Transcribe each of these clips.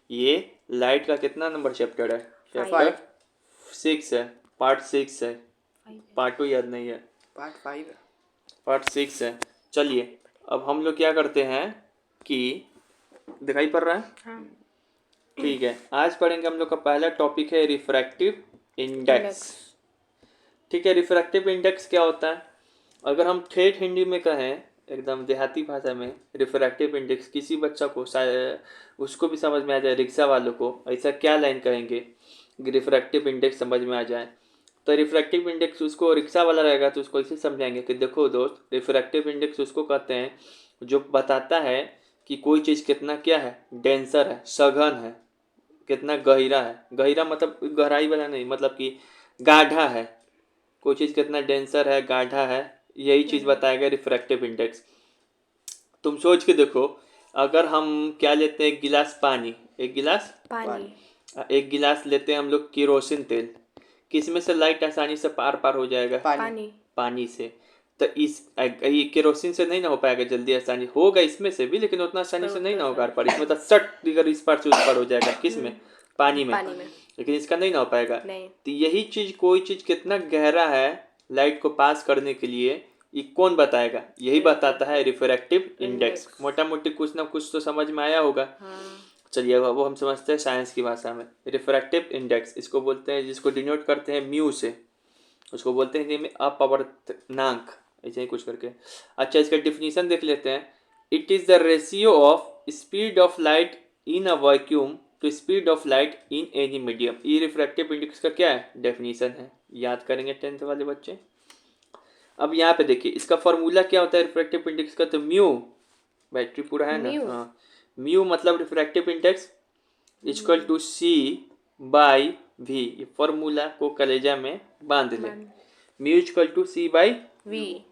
ये लाइट का कितना नंबर चैप्टर है? चैप्टर 6 है, पार्ट 6 है, पार्ट 2 याद नहीं है, पार्ट 6 है। चलिए अब हम लोग क्या करते हैं कि दिखाई पड़ रहा है? हाँ। ठीक है, आज पढ़ेंगे हम लोग का पहला टॉपिक है रिफ्रैक्टिव इंडेक्स। ठीक है, रिफ्रैक्टिव इंडेक्स क्या होता है? अगर हम ठेठ हिंदी में कहें, एकदम देहाती भाषा में, रिफ्रैक्टिव इंडेक्स किसी बच्चा को शायद उसको भी समझ में आ जाए, रिक्शा वालों को ऐसा क्या लाइन कहेंगे रिफ्रैक्टिव इंडेक्स समझ में आ जाए, तो रिफ्रैक्टिव इंडेक्स उसको रिक्शा वाला रहेगा तो उसको ऐसे समझाएंगे कि देखो दोस्त, रिफ्रैक्टिव इंडेक्स उसको कहते हैं जो बताता है कि कोई चीज़ कितना क्या है, डेंसर है, सघन है, कितना गहरा है। गहरा मतलब गहराई वाला नहीं, मतलब कि गाढ़ा है, कोई चीज़ कितना डेंसर है, गाढ़ा है, यही चीज़ बताएगा रिफ्रैक्टिव इंडेक्स। तुम सोच के देखो, अगर हम क्या लेते हैं, एक गिलास पानी, एक गिलास एक गिलास लेते हैं हम लोग केरोसिन तेल, किसमें से लाइट आसानी से पार पार हो जाएगा? पानी से। तो इस ये केरोसिन से नहीं ना हो पाएगा जल्दी, आसानी होगा इसमें से भी, लेकिन उतना आसानी से नहीं ना होगा पार। इसमें तो सट अगर इस पार से उस पार हो जाएगा, किसमें? पानी में। लेकिन इसका नहीं ना हो पाएगा। तो यही चीज, कोई चीज कितना गहरा है लाइट को पास करने के लिए, ये कौन बताएगा? यही बताता है रिफ्रैक्टिव इंडेक्स। मोटा मोटी कुछ ना कुछ तो समझ में आया होगा। चलिए वो हम समझते हैं साइंस की भाषा में। रिफ्रैक्टिव इंडेक्स इसको बोलते हैं, जिसको डिनोट करते हैं म्यू से, उसको बोलते हैं हिंदी में अपवर्तनांक, ऐसे ही कुछ करके। अच्छा, इसका डिफिनीशन देख लेते हैं। It is the ratio of speed of light in a vacuum to speed of light in any medium. ये रिफ्रैक्टिव इंडेक्स का क्या है? डेफिनीशन है, याद करेंगे 10th वाले बच्चे। अब यहाँ पे देखिए इसका फॉर्मूला क्या होता है रिफ्रैक्टिव इंडेक्स का, तो म्यू, बैटरी पूरा है ना? हाँ, म्यू मतलब refractive index equal to C by we. ये फॉर्मूला को कलेजा में बांध ले। Mu equal to C by V.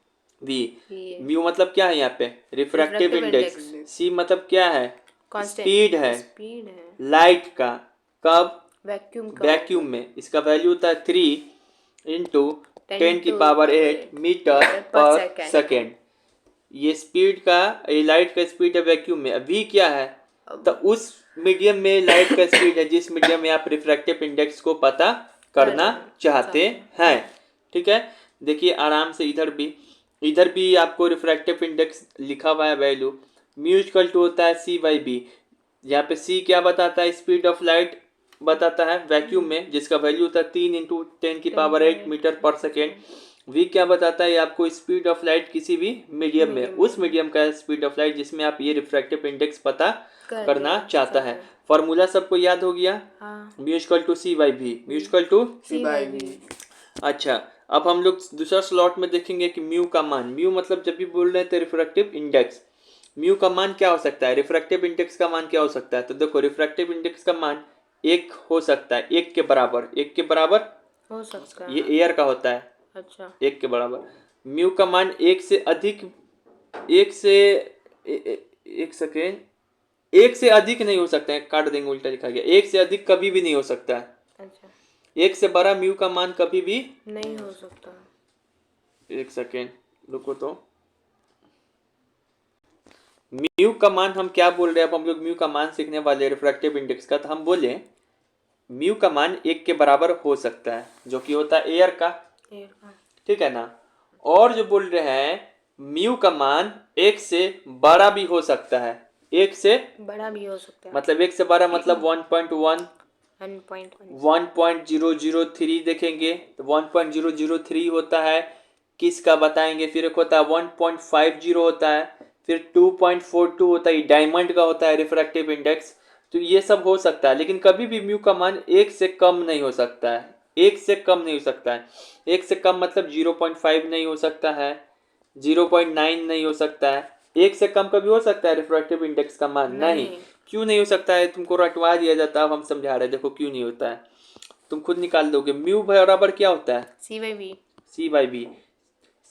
Mu मतलब क्या है यहाँ पे? Refractive index. सी मतलब क्या है? स्पीड है लाइट का, कब? वैक्यूम में। इसका वैल्यू होता है 3 इंटू 10⁸ मीटर पर सेकेंड। ये स्पीड का, ये लाइट का स्पीड है वैक्यूम में। अभी क्या है? तो उस मीडियम में लाइट का स्पीड है जिस मीडियम में आप रिफ्रैक्टिव इंडेक्स को पता करना चाहते हैं। ठीक है, देखिए आराम से इधर भी आपको रिफ्रैक्टिव इंडेक्स लिखा हुआ है वैल्यू। म्यू इक्वल टू होता है सी बाई बी। यहाँ पे सी क्या बताता है? स्पीड ऑफ लाइट बताता है वैक्यूम में, जिसका वैल्यू होता है 3 इंटू 10⁸ मीटर पर सेकेंड। वी क्या बताता है? आपको स्पीड ऑफ लाइट किसी भी मीडियम में, उस मीडियम का स्पीड ऑफ लाइट जिसमें आप ये रिफ्रैक्टिव इंडेक्स पता करना चाहता है। फॉर्मूला सबको याद हो गया? Mu equal to C by V. Mu equal to C by V. अच्छा, अब हम लोग दूसरा स्लॉट में देखेंगे कि म्यू का मान। म्यू मतलब जब भी बोल रहे हैं तो रिफ्रैक्टिव इंडेक्स, म्यू का मान क्या हो सकता है? रिफ्रैक्टिव इंडेक्स का मान क्या हो सकता है? तो देखो रिफ्रैक्टिव इंडेक्स का मान 1 हो सकता है, 1 के बराबर। 1 के बराबर हो सकता है, ये एयर का होता है। अच्छा, 1 के बराबर। म्यू का मान 1 से अधिक, 1 से एक सेकेंड, 1 से अधिक नहीं हो सकता है, काट देंगे, उल्टा लिखा गया। 1 से अधिक कभी भी नहीं हो सकता है। अच्छा, 1 से बड़ा म्यू का मान कभी भी नहीं हो सकता। एक सेकेंड रुको, तो म्यू का मान हम क्या बोल रहे हैं? अब हम लोग म्यू का मान सीखने वाले रिफ्रैक्टिव इंडेक्स का। तो हम बोले म्यू का मान 1 के बराबर हो सकता है, जो कि होता है एयर का। ठीक है ना? और जो बोल रहे हैं म्यू का मान 1 से बड़ा भी हो सकता है। 1 से बड़ा भी हो सकता है, मतलब 1 से बड़ा मतलब 1.1, 1.003 देखेंगे तो 1.003 होता है। किसका बताएंगे? फिर एक होता है 1.50 होता है, फिर 2.42 होता है, डायमंड का होता है रिफ्रैक्टिव इंडेक्स। तो ये सब हो सकता है, लेकिन कभी भी म्यू का मान 1 से कम नहीं हो सकता है। 1 से कम नहीं हो सकता है। 1 से कम मतलब 0.5 नहीं हो सकता है, 0.9 नहीं हो सकता है। 1 से कम कभी हो सकता है रिफ्रैक्टिव इंडेक्स का मान? नहीं। क्यों नहीं हो सकता है? तुमको रटवा दिया जाता है, अब हम समझा रहे हैं। देखो क्यों नहीं होता है, तुम खुद निकाल दोगे। म्यू बराबर क्या होता है? C by v. C by v.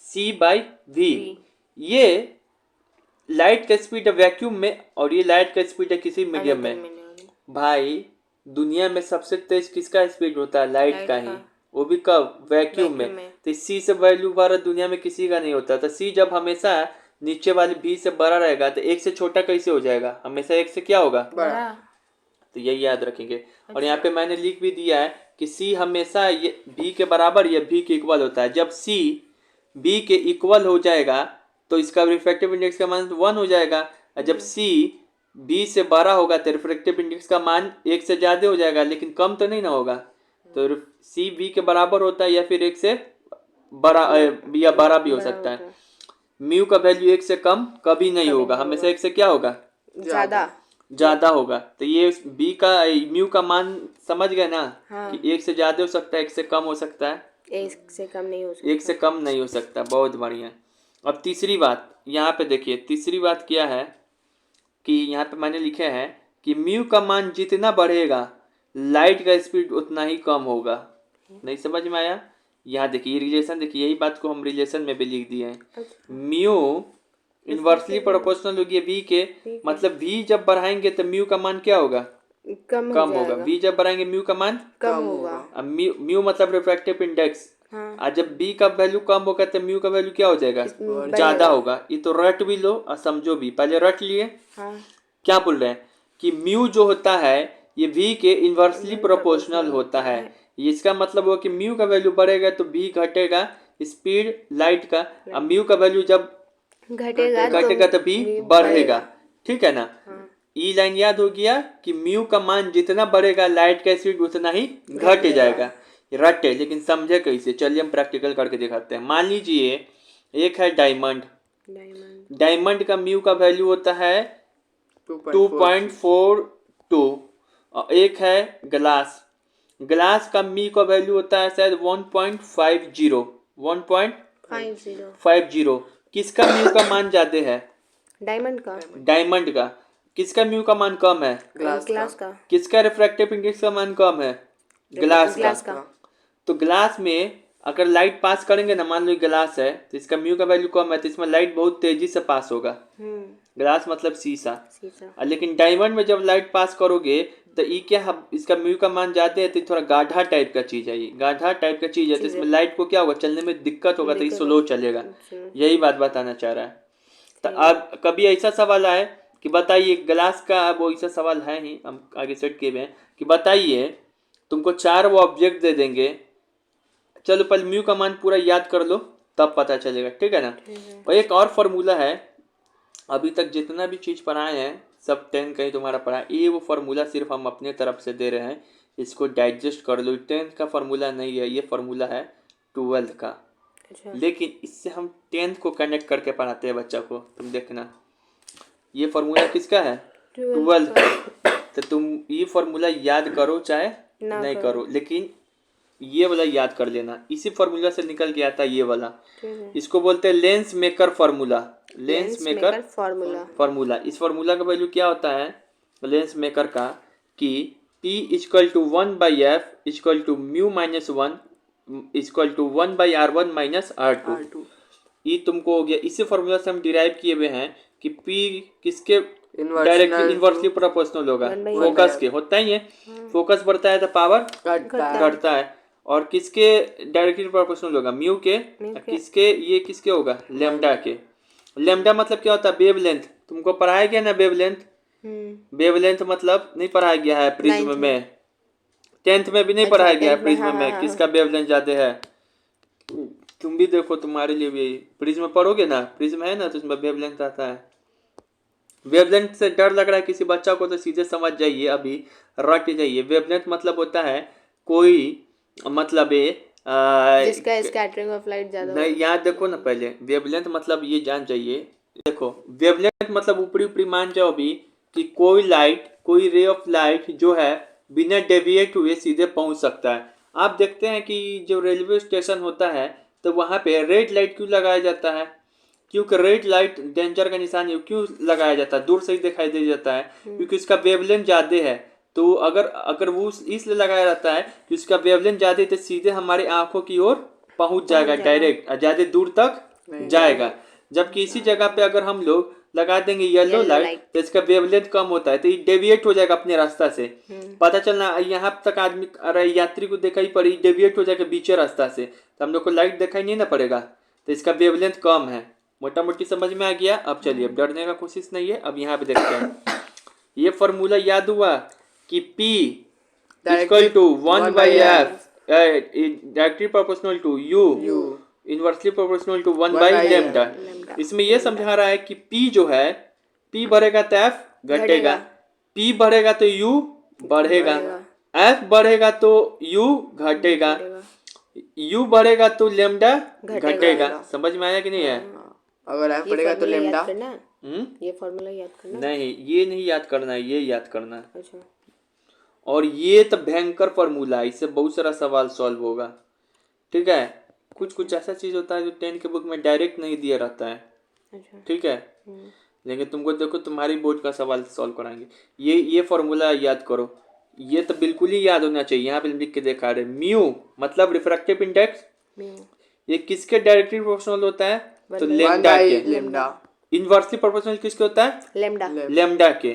C by we, ये लाइट का स्पीड है वैक्यूम में, और ये लाइट का स्पीड है किसी मीडियम में। भाई दुनिया में सबसे तेज किसका स्पीड होता है? लाइट का ही, वो भी कब? वैक्यूम में। तो सी से वैल्यू बारह दुनिया में किसी का नहीं होता। तो सी जब हमेशा नीचे वाली भी से बड़ा रहेगा तो 1 से छोटा कैसे हो जाएगा? हमेशा 1 से क्या होगा? बड़ा। तो यही याद रखेंगे। और यहाँ पे मैंने लिख भी दिया है कि सी हमेशा ये बी के बराबर या बी के इक्वल होता है। जब सी बी के इक्वल हो जाएगा तो इसका रिफ्रैक्टिव इंडेक्स का मान 1 हो जाएगा, और जब सी बी से बड़ा होगा तो रिफ्रैक्टिव इंडेक्स का मान 1 से ज़्यादा हो जाएगा, लेकिन कम तो नहीं ना होगा। तो सी बी के बराबर होता है या फिर 1 से बड़ा या बड़ा भी हो सकता है। म्यू का वैल्यू 1 से कम कभी नहीं होगा, हमेशा 1 से क्या होगा, ज्यादा होगा। तो ये बी का म्यू का मान समझ गए ना। हाँ। कि 1 से ज्यादा हो सकता है, 1 से कम हो सकता है, 1 से कम नहीं हो सकता। 1 से कम नहीं हो सकता। बहुत बढ़िया। अब तीसरी बात यहाँ पे देखिए, तीसरी बात क्या है कि यहाँ पे मैंने लिखा है कि म्यू का मान जितना बढ़ेगा लाइट का स्पीड उतना ही कम होगा। नहीं समझ में आया? यहाँ देखिए रिलेशन, देखिए यही बात को हम रिलेशन में भी लिख दिए हैं। म्यू इनवर्सली प्रोपोर्शनल होगी वी के, मतलब वी जब बढ़ाएंगे तो म्यू का मान क्या होगा, कम होगा। वी जब बढ़ाएंगे म्यू का मान कम होगा। अब म्यू मतलब रिफ्रैक्टिव इंडेक्स। हाँ। और जब बी का वैल्यू कम होगा तो म्यू का वैल्यू क्या हो जाएगा, ज्यादा होगा। ये तो रट भी लो और समझो भी, पहले रट लिए। हाँ। क्या बोल रहे हैं कि म्यू जो होता है ये वी के इनवर्सली प्रोपोर्शनल होता है। इसका मतलब हुआ कि म्यू का वैल्यू बढ़ेगा तो वी घटेगा स्पीड लाइट का, और म्यू का वैल्यू जब घटेगा तो वी बढ़ेगा। ठीक है ना। ई लाइन याद हो गया कि म्यू का मान जितना बढ़ेगा लाइट का स्पीड उतना ही घट जाएगा। रटे लेकिन समझे कैसे, चलिए हम प्रैक्टिकल करके दिखाते हैं। मान लीजिए एक है डायमंड, डायमंड का म्यू का वैल्यू होता है 2.42, और एक है ग्लास, ग्लास का मी का वैल्यू होता है शायद 1.50। किसका म्यू का मान ज्यादा है, डायमंड का। किसका म्यू का मान कम है, ग्लास का। किसका रिफ्रैक्टिव इंडेक्स का मान कम है, ग्लास का। तो ग्लास में अगर लाइट पास करेंगे ना, मान लो ग्लास है तो इसका म्यू का वैल्यू कम है तो इसमें लाइट बहुत तेजी से पास होगा। ग्लास मतलब शीशा। लेकिन डायमंड में जब लाइट पास करोगे तो ये क्या, इसका म्यू का मान ज्यादा है तो थोड़ा गाढ़ा टाइप का चीज है, ये गाढ़ा टाइप का चीज है तो इसमें लाइट को क्या होगा, चलने में दिक्कत होगा, तो ये स्लो चलेगा। यही बात बताना चाह रहा है। तो अब कभी ऐसा सवाल आए कि बताइए ग्लास का, अब वो ऐसा सवाल है ही, हम आगे सेट किए हुए हैं कि बताइए तुमको 4 वो ऑब्जेक्ट दे देंगे, चलो पहले म्यू का मान पूरा याद कर लो तब पता चलेगा। ठीक है ना। और एक और फार्मूला है, अभी तक जितना भी चीज़ पढ़ाए हैं सब 10 का ही तुम्हारा पढ़ा है। ये वो फार्मूला सिर्फ हम अपने तरफ से दे रहे हैं, इसको डाइजेस्ट कर लो। 10th का फार्मूला नहीं है, ये फार्मूला है 12th का। लेकिन इससे हम 10th को कनेक्ट करके पढ़ाते हैं बच्चा को। तुम देखना ये फार्मूला किसका है, 12th का। तो तुम ये फार्मूला याद करो चाहे नहीं करो, लेकिन ये वाला याद कर लेना। इसी फार्मूला से निकल के आता है ये वाला, इसको बोलते हैं lens maker formula. Lens maker formula. इस फार्मूला का वैल्यू क्या होता है लेंस मेकर का, कि P equal to 1/f equal to mu minus 1 equal to 1/r1 minus r2। ये तुमको हो गया। इसी फार्मूला से हम डिराइव किए हुए हैं कि P किसके डायरेक्टली इनवर्सली प्रोपोर्शनल होगा, फोकस के। होता ही है, फोकस बढ़ता है तो पावर घटता है। और किसके डायरेक्टली प्रोपोर्शनल होगा, म्यू के। किसके, ये किसके होगा, लेमडा के। लेमडा मतलब क्या होता है, वेवलेंथ। तुमको पढ़ाया गया ना वेवलेंथ। वेवलेंथ मतलब नहीं पढ़ाया गया है प्रिज्म में, 10th में भी नहीं पढ़ाया गया है प्रिज्म में किसका वेवलेंथ ज्यादा है। तुम भी देखो, तुम्हारे लिए भी प्रिज्म पढ़ोगे ना, प्रिज्म है ना तो उसमें वेवलेंथ आता है। वेवलेंथ से डर लग रहा है किसी बच्चा को तो सीधे समझ जाइए, अभी रट जाइए। वेवलेंथ मतलब होता है कोई, मतलब जिसका स्कैटरिंग ऑफ लाइट ज्यादा नहीं, यहाँ देखो ना पहले वेवलेंथ मतलब ये जान जाइए। देखो वेवलेंथ मतलब ऊपरी ऊपरी मान जाओ अभी कि कोई लाइट, कोई रे ऑफ लाइट जो है बिना डेविएट हुए सीधे पहुंच सकता है। आप देखते हैं कि जो रेलवे स्टेशन होता है तो वहाँ पे रेड लाइट क्यों लगाया जाता है, क्योंकि रेड लाइट डेंजर का निशान है। क्यों लगाया जाता है, दूर से ही दिखाई दे जाता है क्योंकि उसका वेवलेंथ ज्यादा है। तो अगर वो इसलिए लगाया जाता है कि उसका वेवलेंथ ज्यादा है तो सीधे हमारे आंखों की ओर पहुंच जाएगा, डायरेक्ट ज्यादा दूर तक जाएगा। जबकि इसी जगह पे अगर हम लोग लगा देंगे येलो लाइट तो इसका वेवलेंथ कम होता है तो ये डेविएट हो जाएगा अपने रास्ता से। पता चलना यहाँ तक आदमी, अरे यात्री को दिखाई पड़ी, डेविएट हो जाएगा बीचे रास्ता से, तो हम लोग को लाइट दिखाई नहीं ना पड़ेगा, तो इसका वेवलेंथ कम है। मोटा मोटी समझ में आ गया। अब चलिए, अब डरने का कोशिश नहीं है। अब यहाँ पे देखते हैं, ये फार्मूला याद हुआ कि P equal to 1/f directly proportional to U inversely proportional to 1/λ। इसमें ये समझा रहा है कि P जो है P बढ़ेगा तो F घटेगा, P बढ़ेगा तो U बढ़ेगा, F बढ़ेगा तो U घटेगा, U बढ़ेगा तो लैम्डा घटेगा। समझ में आया कि नहीं है? अगर F बढ़ेगा तो लैम्डा। ये फॉर्मूला याद करना नहीं, ये नहीं याद करना है, ये याद करना है। अच्छा। और ये तो भयंकर फॉर्मूला है, इससे बहुत सारा सवाल सॉल्व होगा। ठीक है, कुछ ऐसा चीज होता है जो 10 के बुक में डायरेक्ट नहीं दिया रहता है। अच्छा। ठीक है, लेकिन तुमको देखो तुम्हारी बोर्ड का सवाल सॉल्व कराएंगे। ये फॉर्मूला याद करो, ये तो बिल्कुल ही याद होना चाहिए। यहाँ पे लिख के देखा रहे, म्यू मतलब रिफ्रैक्टिव इंडेक्स, ये किसके डायरेक्टली प्रोपोर्शनल होता है? तो लैम्डा के। इनवर्सली प्रोपोर्शनल किसके होता है? लैम्डा के।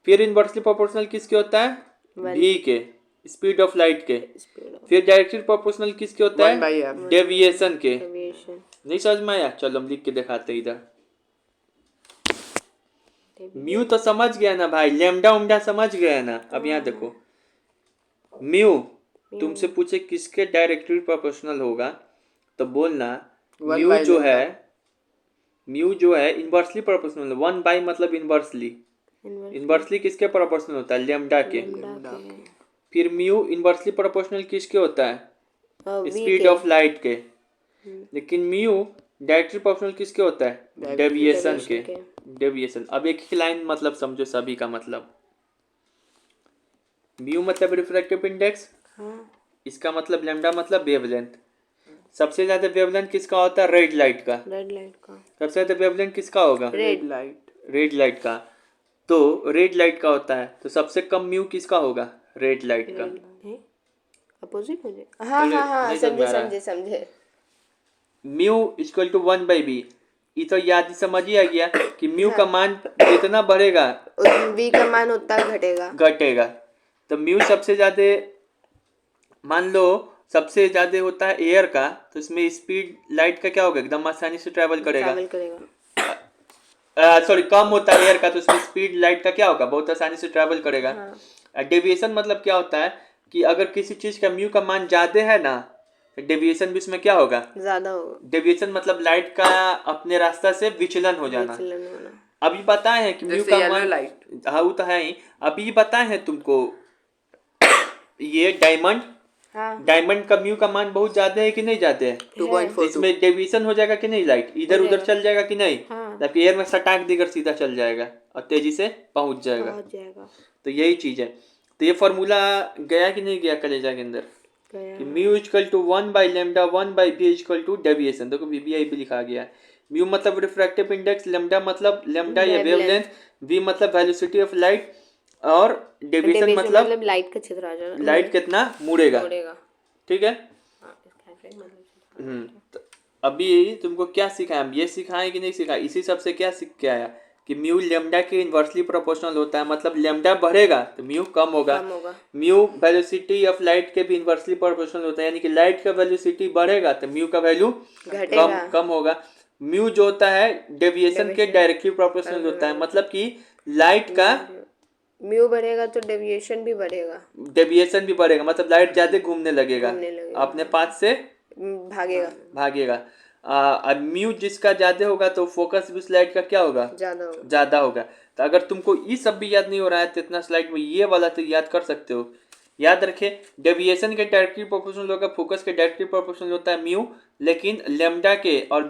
फिर इनवर्सली प्रोपोर्शनल किसके होता है? v के, स्पीड ऑफ लाइट के। फिर डायरेक्टली प्रोपोर्शनल किसके होता है? डेविएशन के। नहीं समझ में आया? चलो हम लिख के दिखाते इधर। म्यू तो समझ गया ना भाई, लैम्डा उम्डा समझ गया ना। अब यहाँ देखो, म्यू तुमसे पूछे किसके डायरेक्टली प्रोपोर्शनल होगा तो बोलना म्यू जो है इनवर्सली प्रोपोर्शनल। 1/, मतलब इनवर्सली किसके प्रोपोर्शनल होता है? लैम्डा के। फिर म्यू इनवर्सली प्रोपोर्शनल किसके होता है? स्पीड ऑफ लाइट के। लेकिन म्यू डायरेक्टली प्रोपोर्शनल किसके होता है? डेविएशन के। डेविएशन। अब एक ही लाइन मतलब समझो सभी का मतलब। म्यू मतलब रिफ्रैक्टिव इंडेक्स, इसका मतलब लैम्डा मतलब वेवलेंथ। सबसे ज्यादा वेवलेंथ किसका होता है? रेड लाइट का। सबसे ज्यादा वेवलेंथ किसका होगा? रेड लाइट का। तो रेड लाइट का होता है, तो सबसे कम म्यू किसका होगा? रेड लाइट का। अपोजिट मुझे। हाँ समझे। Mu equal to 1/v। ये तो याद समझ ही आ गया कि म्यू का मान जितना बढ़ेगा v का मान उतना घटेगा। तो म्यू सबसे ज्यादा, मान लो सबसे ज्यादा होता है एयर का, तो इसमें स्पीड लाइट का क्या होगा? एकदम आसानी से ट्रैवल करेगा। सॉरी, कम होता है एयर का, तो उसमें स्पीड लाइट का क्या होगा? बहुत आसानी से ट्रैवल करेगा। डेविएशन मतलब क्या होता है कि अगर किसी चीज का म्यू का मान ज्यादा है ना, डेविएशन भी इसमें क्या होगा? ज्यादा होगा। डेविएशन मतलब लाइट का अपने रास्ता से विचलन हो जाना। अभी बताए हैं कि म्यू का मान, हाँ वो तो है ही। अभी बताए हैं तुमको ये डायमंड का म्यू का मान बहुत ज्यादा है कि नहीं ज्यादा है? 2.4। इसमें डेविएशन हो जाएगा कि नहीं? लाइट इधर उधर चल जाएगा कि नहीं? जबकि एयर में सटाक देकर सीधा चल जाएगा और तेजी से पहुंच जाएगा। तो यही चीज है। तो ये फॉर्मूला गया कि नहीं गया कलेजा के अंदर? कि mu equal to 1/λ 1/v equal to deviation. देखो वीबीआई भी लिखा गया है। म्यू मतलब रिफ्रैक्टिव इंडेक्स, लैम्डा मतलब लैम्डा या वेवलेंथ, v मतलब वेलोसिटी ऑफ लाइट, और डेविएशन मतलब लाइट का क्षेत्र आ जाएगा, लाइट कितना मुड़ेगा। ठीक है। तो अभी तुमको क्या सिखाया? हम ये सिखाए कि नहीं सिखाए? इसी सबसे क्या सीख के आया कि म्यू लैम्डा के इनवर्सली प्रोपोर्शनल होता है, मतलब लैम्डा बढ़ेगा तो म्यू कम होगा। म्यू वेलोसिटी ऑफ लाइट के भी इनवर्सली प्रोपोर्शनल होता है, यानी कि लाइट का वेलोसिटी बढ़ेगा तो म्यू का वैल्यू कम होगा। म्यू जो होता है डेविएशन के डायरेक्टली प्रोपोर्शनल होता है, मतलब कि लाइट का म्यू बढ़ेगा तो डेविएशन भी बढ़ेगा, मतलब लाइट ज्यादा घूमने लगेगा, अपने पाथ से भागेगा। अब म्यू जिसका ज्यादा होगा तो फोकस भी स्लाइड का क्या होगा? ज्यादा होगा। तो अगर तुमको ये सब भी याद नहीं हो रहा है तो इतना स्लाइड में ये वाला तो याद कर सकते हो। याद रखे, डेविएशन के डायरेक्टली प्रोपोर्शनल होगा, फोकस के डायरेक्टली प्रोपोर्शनल होता है म्यू, लेकिन लैम्डा के और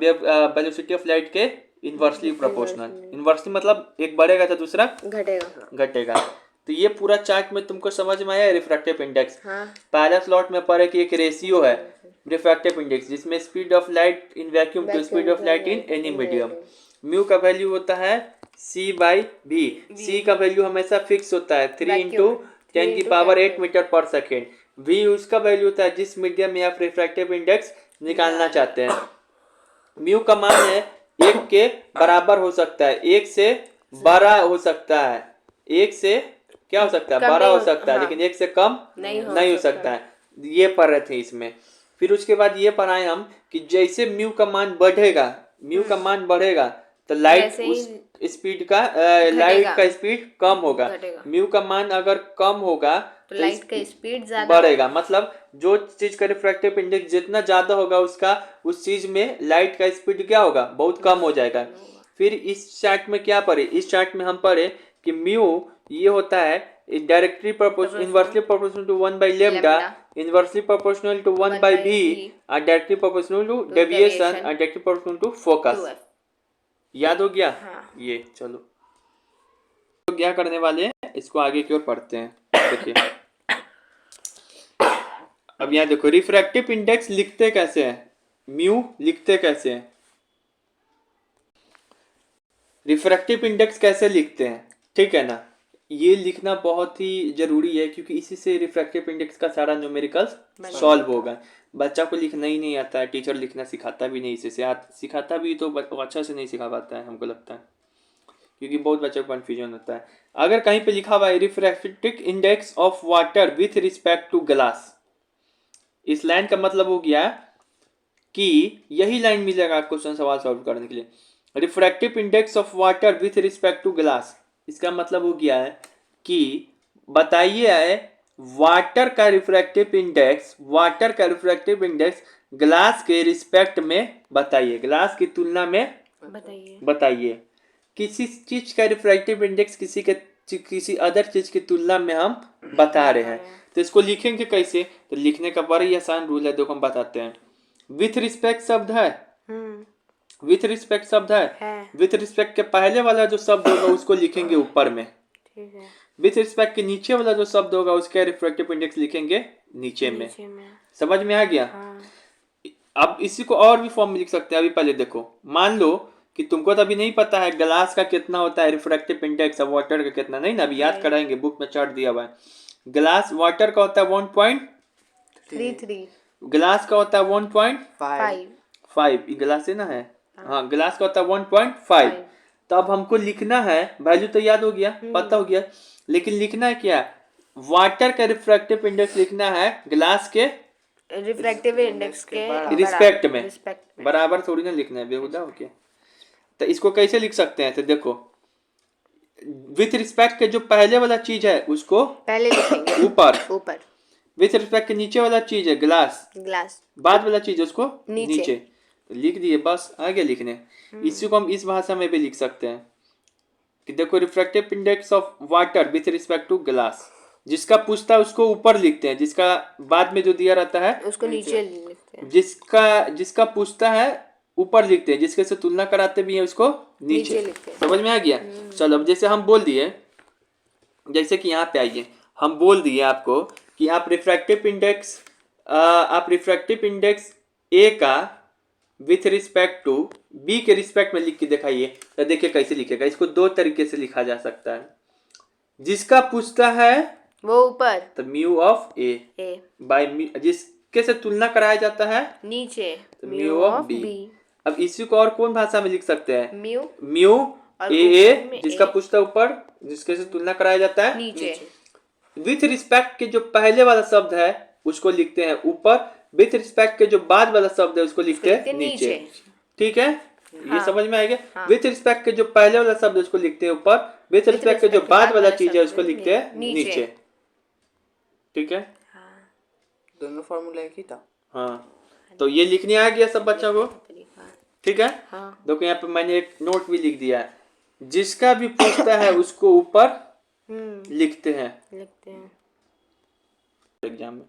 वेलोसिटी ऑफ लाइट के इनवर्सली प्रोपोर्शनल। इनवर्सली मतलब एक बढ़ेगा तो दूसरा घटेगा। तो ये पूरा चार्ट में तुमको समझ में आया रिफ्रैक्टिव इंडेक्स। पहला स्लॉट में पढ़े कि एक रेशियो है रिफ्रैक्टिव इंडेक्स, जिसमें speed of light in vacuum to speed of light in any medium. Mu का वैल्यू होता है c/v। c का वैल्यू हमेशा फिक्स होता है 3 × 10⁸ मीटर पर सेकेंड। v उसका वैल्यू होता है जिस मीडियम में आप रिफ्रैक्टिव इंडेक्स निकालना चाहते हैं। म्यू का मान है 1 के बराबर हो सकता है, 1 से बड़ा हो सकता है, 1 से क्या हो सकता है? बड़ा हो सकता है, लेकिन 1 से कम नहीं हो सकता है। ये पढ़ रहे थे इसमें। फिर उसके बाद ये पढ़ाए हम कि जैसे म्यू का मान बढ़ेगा तो लाइट वैसे उस ही स्पीड का लाइट का स्पीड कम होगा। घटेगा। म्यू का मान अगर कम होगा तो लाइट का स्पीड ज्यादा बढ़ेगा। मतलब जो चीज का रिफ्रैक्टिव इंडेक्स जितना ज्यादा होगा उसका उस चीज में लाइट का स्पीड क्या होगा, बहुत कम हो जाएगा। फिर इस चार्ट में क्या पढ़े, इस चार्ट में हम पढ़े कि म्यू ये होता है directly inversely proportional to 1 by lambda, inversely proportional to 1 by v, और डायरेक्टली प्रोपोर्शनल टू डेविएशन, और डायरेक्टली प्रोपोर्शनल टू फोकस। याद हो गया? हाँ। ये चलो तो क्या करने वाले हैं, इसको आगे की ओर पढ़ते हैं। देखिए अब यहाँ देखो रिफ्रैक्टिव इंडेक्स लिखते कैसे हैं, म्यू लिखते कैसे हैं, रिफ्रैक्टिव इंडेक्स कैसे लिखते हैं, ठीक है ना। ये लिखना बहुत ही जरूरी है क्योंकि इसी से रिफ्रैक्टिव इंडेक्स का सारा न्यूमेरिकल्स सॉल्व होगा। बच्चा को लिखना ही नहीं आता है, टीचर लिखना सिखाता भी नहीं, इसी से सिखाता भी तो अच्छा से नहीं सिखा पाता है, हमको लगता है, क्योंकि बहुत बच्चों को कन्फ्यूजन होता है। अगर कहीं पे लिखा हुआ है refractive index of water with respect to glass, इस लाइन का मतलब हो गया कि यही लाइन मिलेगा क्वेश्चन सवाल सॉल्व करने के लिए। Refractive index of water with respect to glass, इसका मतलब हो गया है कि बताइए है वाटर का रिफ्रैक्टिव इंडेक्स, वाटर का रिफ्रैक्टिव इंडेक्स ग्लास के रिस्पेक्ट में बताइए, ग्लास की तुलना में बताइए। किसी चीज का रिफ्रैक्टिव इंडेक्स किसी अदर चीज की तुलना में हम बता रहे हैं, तो इसको लिखेंगे कैसे, तो लिखने का बड़ा ही आसान रूल है, देखो हम बताते हैं। विथ रिस्पेक्ट शब्द है, विथ रिस्पेक्ट शब्द है, विथ रिस्पेक्ट के पहले वाला जो शब्द होगा उसको लिखेंगे ऊपर में, ठीक है। विथ रिस्पेक्ट के नीचे वाला जो शब्द होगा उसका रिफ्रैक्टिव इंडेक्स लिखेंगे नीचे में। समझ में आ गया? हाँ। अब इसी को और भी फॉर्म में लिख सकते हैं। अभी पहले देखो, मान लो कि तुमको तो अभी नहीं पता है ग्लास का कितना होता है रिफ्रैक्टिव इंडेक्स, और वाटर का कितना, नहीं ना, अभी याद कराएंगे, बुक में चार्ट दिया हुआ है। ग्लास वाटर का होता है 1.33, ग्लास का होता है 1.5, ग्लास है ना, है हाँ, ग्लास का होता है 1.5। तो अब हमको लिखना है, वैल्यू तो याद हो गया, पता हो गया, लेकिन लिखना है क्या, वाटर का रिफ्रैक्टिव इंडेक्स लिखना है ग्लास के रिफ्रैक्टिव इंडेक्स के रिस्पेक्ट में, बराबर थोड़ी ना लिखना है, बेहुदा हो क्या। तो इसको कैसे लिख सकते हैं, तो देखो विथ रिस्पेक्ट के जो पहले वाला चीज है उसको पहले लिखेंगे ऊपर, विथ ऊपर रिस्पेक्ट के नीचे वाला चीज है ग्लास, बाद वाला चीज है उसको नीचे। तो लिख दिए, बस आगे लिखने। इसी को हम इस भाषा में भी लिख सकते हैं कि देखो refractive index of water with respect to glass, जिसका पूछता है उसको ऊपर लिखते हैं, जिसका बाद में जो दिया रहता है उसको नीचे लिखते हैं, जिसका पूछता है ऊपर लिखते हैं, जिसके से तुलना कराते भी हैं उसको नीचे लिखते हैं। समझ में आ गया? चलो अब जैसे हम बोल दिए, जैसे कि यहाँ पे आइए, हम बोल दिए आपको कि आप रिफ्रैक्टिव इंडेक्स ए का विथ रिस्पेक्ट टू बी के रिस्पेक्ट में लिख के दिखाइए। तो देखिए कैसे लिखेगा, इसको दो तरीके से लिखा जा सकता है। जिसका पूछता है वो ऊपर, तो म्यू ऑफ ए बाय, जिसके से तुलना कराया जाता है नीचे, तो म्यू ऑफ बी। अब इसी को और कौन भाषा में लिख सकते हैं, म्यू ए जिसका पूछता है ऊपर, जिसके से तुलना कराया जाता है नीचे। विथ रिस्पेक्ट के जो पहले वाला शब्द है उसको लिखते हैं ऊपर, विथ रिस्पेक्ट के जो बाद वाला शब्द है उसको लिखते हैं नीचे। ठीक है? हाँ। ये समझ में आएगा? हाँ। विथ रिस्पेक्ट के जो पहले वाला शब्द है उसको लिखते हैं ऊपर, विथ रिस्पेक्ट के जो बाद वाला चीज है उसको लिखते हैं नीचे। ठीक है? हाँ। दोनों फॉर्मूला एक ही था। हाँ, तो ये लिखने आ गया सब बच्चों को? ठीक है? हाँ। देखो यहाँ पे मैंने एक नोट भी लिख दिया है, जिसका भी पूछता है उसको ऊपर लिखते हैं एग्जाम में।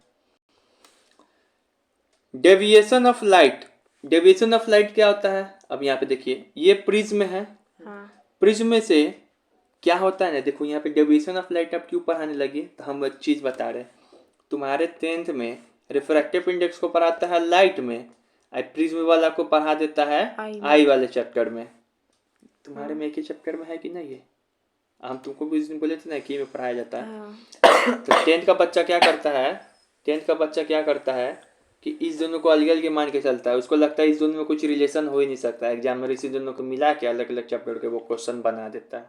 Deviation of light, deviation of light क्या होता है, अब यहाँ पे देखिए ये प्रिज्म है। हाँ। प्रिज्म से क्या होता है ना, देखो यहाँ पे डेविएशन ऑफ लाइट आप क्यों पढ़ाने लगे, तो हम एक चीज बता रहे हैं, तुम्हारे 10th में रिफ्रैक्टिव इंडेक्स को पढ़ाता है लाइट में, प्रिज्म वाला को पढ़ा देता है आई वाले चैप्टर में। तुम्हारे में एक ही चैप्टर में है कि नहीं है? हम तुमको भी उस दिन बोले थे ना कि में पढ़ाया जाता है। तो 10th का बच्चा क्या करता है, 10th का बच्चा क्या करता है कि इस दोनों को अलग अलग मान के चलता है, उसको लगता है इस दोनों में कुछ रिलेशन हो ही नहीं सकता, एग्जाम में इसी दोनों को मिला के अलग अलग चैप्टर के वो क्वेश्चन बना देता है,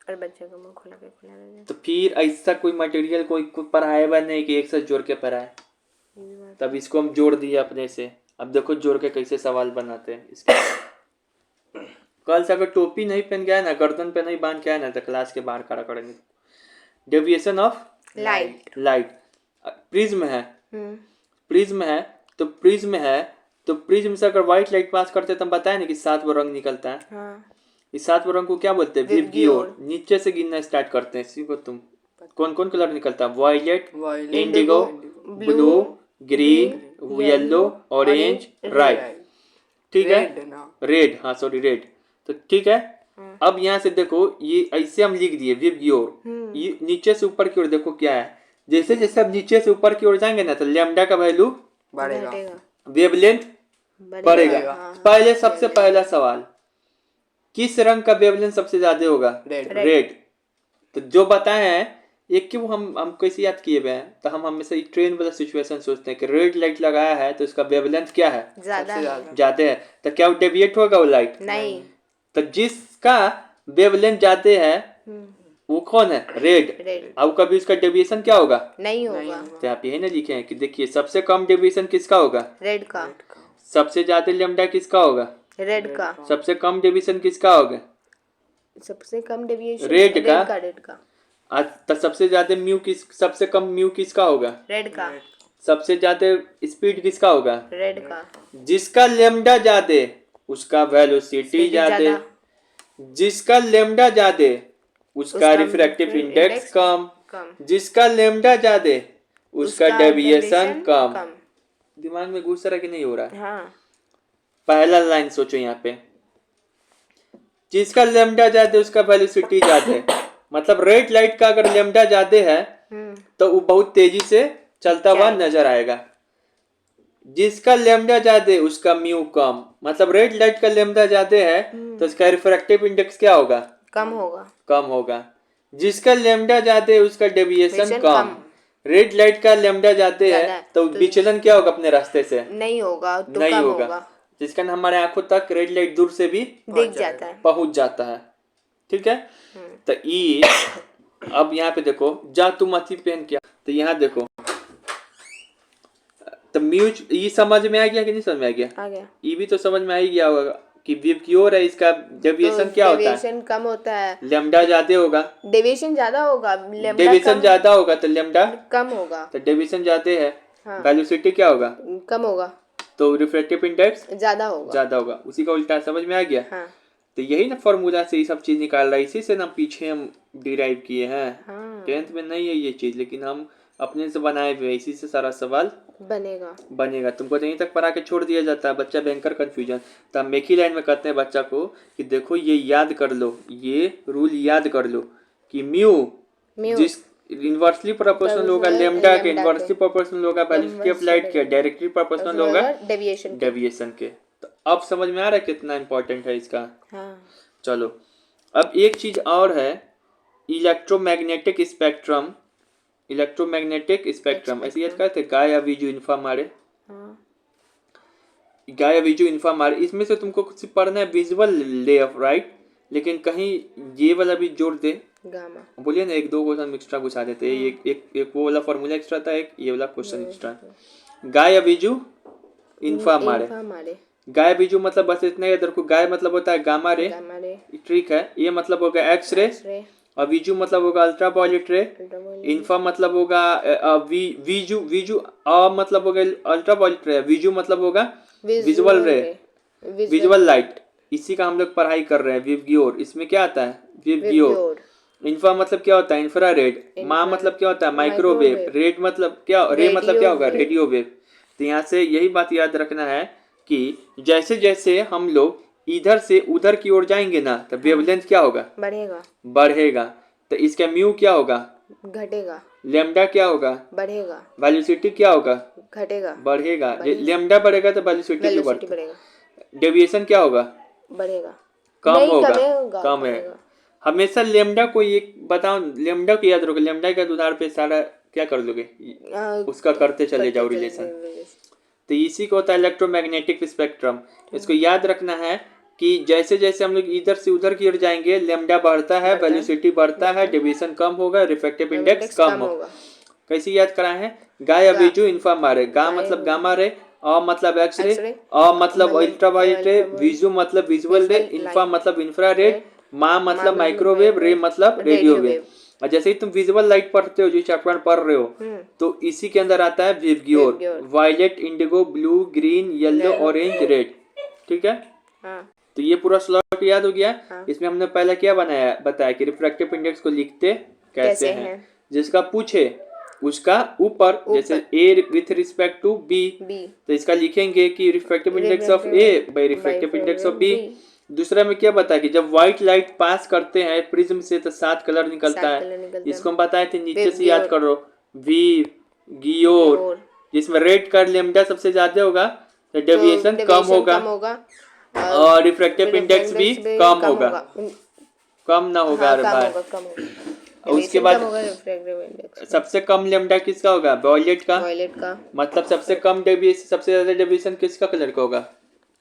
और बच्चे को मुंह खुला के तो फिर ऐसा कोई मटेरियल कोई पढ़ाए हुआ नहीं कि एक साथ जोड़ के पढ़ाए। तब इसको हम जोड़ दिए अपने से। अब देखो जोड़ के कैसे सवाल बनाते हैं इसके। कल से अगर टोपी नहीं पहन के आया ना, गर्दन पे नहीं बांध के आया ना, तो क्लास के बाहर खड़ा करेंगे। Deviation of light. Light. Prism है, प्रिज्म है तो प्रिज्म से अगर व्हाइट लाइट पास करते तो हम बताए ना कि 7 वो रंग निकलता है। हाँ। इस 7 वो रंग को क्या बोलते हैं? विबग्योर। नीचे से गिनना स्टार्ट करते हैं, सीखो तुम। कौन कौन कलर निकलता है? Violet, indigo, blue, green, yellow, orange, red. ठीक है, रेड, हाँ सॉरी रेड। तो ठीक है, अब यहाँ से देखो, ये ऐसे हम लिख दिए विबग्योर। ये नीचे से ऊपर की ओर देखो क्या है, जैसे जैसे अब नीचे से ऊपर की ओर जाएंगे ना, तो लैम्डा का वैल्यू बढ़ेगा, वेवलेंथ बढ़ेगा। पहले सबसे पहला सवाल, किस रंग का वेवलेंथ सबसे ज्यादा होगा? रेड। तो जो बताए हैं, एक क्यों हम कैसे याद किए हुए हैं, तो हम हमेशा ट्रेन वाला सिचुएशन सोचते हैं कि रेड लाइट लगाया है तो उसका वेवलेंथ क्या है? ज्यादा है। तो क्या वो डेविएट होगा वो लाइट? नहीं। तो जिसका वेवलेंथ ज्यादा है वो कौन है? रेड। अब कभी उसका डेविएशन क्या होगा? नहीं होगा। तो आप यही ना लिखे हैं कि देखिए सबसे कम डेविएशन किसका होगा? रेड का। सबसे ज्यादा लैम्डा किसका होगा? रेड का। सबसे कम डेविएशन किसका होगा? सबसे कम डेविएशन रेड का। रेड का। तो सबसे ज्यादा सबसे कम म्यू किसका होगा? रेड का। सबसे ज्यादा स्पीड किसका होगा? रेड का। जिसका लैम्डा ज्यादा उसका वेलोसिटी ज्यादा, जिसका लैम्डा ज्यादा उसका रिफ्रैक्टिव इंडेक्स कम, जिसका लैम्डा ज्यादा उसका डेविएशन कम। दिमाग में घुस रहा कि नहीं हो रहा? हाँ। पहला लाइन सोचो यहाँ पे, जिसका लैम्डा ज्यादा उसका वेलोसिटी ज्यादा। मतलब रेड लाइट का अगर लैम्डा ज्यादा है तो वो बहुत तेजी से चलता हुआ नजर आएगा। जिसका लैम्डा ज्यादा उसका म्यू कम। मतलब रेड लाइट का लैम्डा ज्यादा है तो उसका रिफ्रैक्टिव इंडेक्स क्या होगा? कम होगा। जिसका लैम्डा ज्यादा है उसका डेविएशन कम। रेड लाइट का लैम्डा ज्यादा है तो विचलन क्या होगा अपने रास्ते से? नहीं होगा, तो नहीं कम होगा। जिसका हमारे आंखों तक रेड लाइट दूर से भी दिख जाता है, पहुंच जाता है। ठीक है, तो ई अब यहाँ पे देखो, जा तुम अथी पेन किया, तो यहाँ देखो, तो म्यूच ई समझ में आ गया कि नहीं समझ में आ गया? आ गया। ई भी तो समझ में आ ही गया होगा कि विबग्योर है, इसका डेविएशन क्या होता है? डेविएशन कम होता है। लैम्डा ज्यादा होगा, डेविएशन ज्यादा होगा, डेविएशन ज्यादा होगा तो लैम्डा कम होगा। तो डेविएशन ज्यादा है, वेलोसिटी क्या होगा? कम होगा। तो रिफ्रैक्टिव इंडेक्स ज्यादा होगा। उसी का उल्टा। समझ में आ गया? हाँ। तो यही ना फॉर्मूला से ये सब चीज निकाल रहा है, इसी से ना पीछे हम डिराइव किए हैं। हाँ। 10th में नहीं है ये चीज, लेकिन हम अपने से बनाए हुए, इसी से सारा सवाल बनेगा। तुमको यहीं तक पढ़ा के छोड़ दिया जाता है, बच्चा भयंकर कंफ्यूजन। तो हम एक ही लाइन में कहते हैं बच्चा को कि देखो ये याद कर लो, ये रूल याद कर लो कि म्यू जिस इनवर्सली प्रोपोर्शनल होगा लैम्डा के, इनवर्सली प्रोपोर्शनल होगा वेलोसिटी ऑफ लाइट के, डायरेक्टली प्रोपोर्शनल होगा डेविएशन के। तो अब समझ में आ रहा है कितना इंपॉर्टेंट है इसका? हाँ। चलो, अब एक चीज और है, इलेक्ट्रोमैग्नेटिक स्पेक्ट्रम। ऐसे याद करते गाया विजु इन्फा मारे, गाया विजु इन्फा मारे। इसमें से तुमको कुछ पढ़ना है विजुअल लेयर, राइट? लेकिन कहीं ये वाला भी जोड़ दे, गामा बोलिए ना, 1-2 क्वेश्चन एक्स्ट्रा घुसा देते हैं। एक वो वाला फॉर्मूला एक्स्ट्रा था, एक ये वाला क्वेश्चन एक्स्ट्रा। गाया विजु इन्फा मारे। गाय बीजू मतलब बस इतना याद रखो, गाय मतलब होता है गामा रे, ठीक है। ये मतलब होगा एक्स रे, और वीजू मतलब होगा अल्ट्रा वायलेट रे। इन्फा मतलब होगा वीजू मतलब होगा अल्ट्रा वायलेट रे, वीजू मतलब होगा विजुअल रे, विजुअल लाइट। इसी का हम लोग पढ़ाई कर रहे हैं, विबग्योर। इसमें क्या आता है? विबग्योर। इन्फा मतलब क्या होता है? इंफ्रारेड। मा मतलब क्या होता है? माइक्रोवेव। रेड मतलब क्या? रे मतलब क्या होगा? Radio wave. तो यहाँ से यही बात याद रखना है कि जैसे जैसे हम लोग इधर से उधर की ओर जाएंगे ना, तो वेवलेंथ क्या होगा? बढ़ेगा। तो इसका म्यू क्या होगा? घटेगा। लैम्डा क्या होगा? बढ़ेगा। वेलोसिटी क्या होगा? बढ़ेगा। लैम्डा बढ़ेगा तो वेलोसिटी भी बढ़ेगा। डेविएशन क्या होगा? बढ़ेगा। कम है। हमेशा लैम्डा को एक बताओ, लैम्डा को याद रखो, लैम्डा के आधार पे सारा क्या कर लोगे, उसका करते चले जाओ रिलेशन। तो इसी को होता है इलेक्ट्रोमैग्नेटिक स्पेक्ट्रम। इसको याद रखना है कि जैसे जैसे हम लोग इधर से उधर की ओर जाएंगे, लैम्डा बढ़ता है, वेलोसिटी बढ़ता है, डेविएशन कम होगा, रिफ्रैक्टिव इंडेक्स कम होगा। कैसे याद कराए हैं? गाय अबीजू इन्फा मारे। गा मतलब गामा रे, मतलब एक्सरे, X-ray, मतलब अल्ट्रावायलेट रे, विजु मतलब विजुअल रे, इंफ्रा मतलब इंफ्रारेड, मतलब माइक्रोवेव, रे मतलब रेडियो वेव। और जैसे ही तुम विजुअल लाइट पढ़ते हो, जो चैप्टर पढ़ रहे हो, तो इसी के अंदर आता है VIBGYOR, violet, indigo, blue, green, yellow, orange, red. ठीक है, हाँ तो ये पूरा स्लॉट याद हो गया। इसमें हमने पहले क्या बताया कि रिफ्रैक्टिव इंडेक्स को लिखते कैसे हैं। जिसका पूछे उसका ऊपर, जैसे A with respect to B, तो इसका लिखेंगे कि refractive index of A by refractive index of B. दूसरा में क्या बताया कि जब व्हाइट लाइट पास करते हैं प्रिज्म से तो 7 कलर निकलता है। इसको हम बताए थे, नीचे से याद करो, वी गियोर। जिसमें रेड का लेमडा सबसे ज्यादा होगा तो डेविएशन कम होगा और रिफ्रैक्टिव इंडेक्स भी कम होगा, कम ना होगा। उसके बाद सबसे कम लेमडा किसका होगा? वॉयलेट का। मतलब सबसे कम डेविएशन, सबसे ज्यादा डेविएशन किसका कलर का होगा?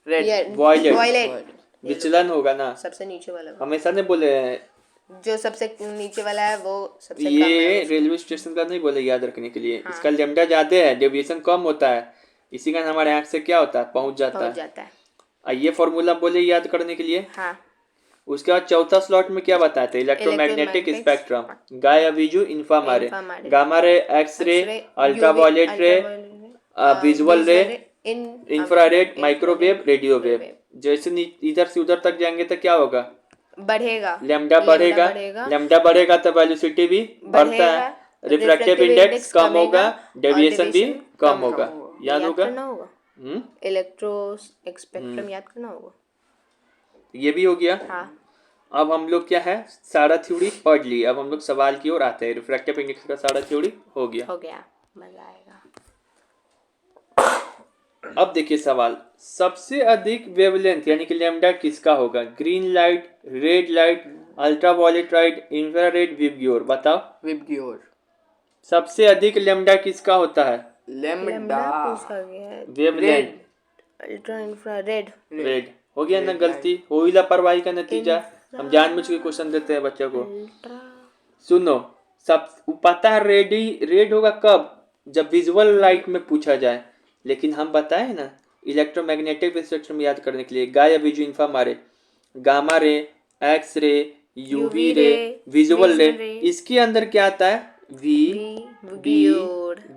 रेड। वॉयलेट। विचलन होगा ना, सबसे नीचे वाला, हमेशा नहीं बोले हैं जो सबसे नीचे वाला है वो सबसे कम ये है। रेलवे स्टेशन का नहीं बोले, याद रखने के लिए। इसका लेमडा ज्यादा है, डेविएशन कम होता है, इसी का हमारे आंख से क्या होता है? पहुंच जाता है। ये फॉर्मूला बोले याद करने के लिए। उसके बाद चौथा स्लॉट में क्या बताया था? इलेक्ट्रोमैग्नेटिक स्पेक्ट्रम, गाया विजु, इंफ्रामारे, gamma ray, X ray, ultraviolet ray, visual ray, infrared, microwave, radio wave. जैसे इधर से उधर तक जाएंगे तो क्या होगा? बढ़ेगा, लेमडा बढ़ेगा। लेमडा बढ़ेगा तो वेलोसिटी भी बढ़ता है, रिफ्रैक्टिव इंडेक्स कम होगा, डेविएशन भी कम होगा। याद होगा? इलेक्ट्रो स्पेक्ट्रम याद करना होगा। ये भी हो गया। अब हम लोग क्या है, सारा थ्योरी पढ़ ली। अब हम लोग सवाल की ओर आते हैं। रिफ्रैक्टिव इंडेक्स का सारा थ्योरी हो गया। मजा आएगा। अब देखिए सवाल, सबसे अधिक वेवलेंथ यानी कि लेमडा किसका होगा? Green light, red light, ultraviolet light, infrared, VIBGYOR. बताओ। विबग्योर। सबसे अधिक लेमडा किसका होता है? लेमडा पूछा गया है। वेवलेंथ। Ultra infrared. रेड हो गया ना, गलती हो ही, लापरवाही का नतीजा। हम जानबूझ के क्वेश्चन देते हैं बच्चों को। सुनो, सब पता है रेड होगा कब? जब विजुअल लाइट में पूछा जाए। लेकिन हम बताए ना, इलेक्ट्रोमैग्नेटिक स्पेक्ट्रम याद करने के लिए गाया विजु इंफ्रामारे, gamma ray, X ray, UV ray, visual ray. इसके अंदर क्या आता है? V B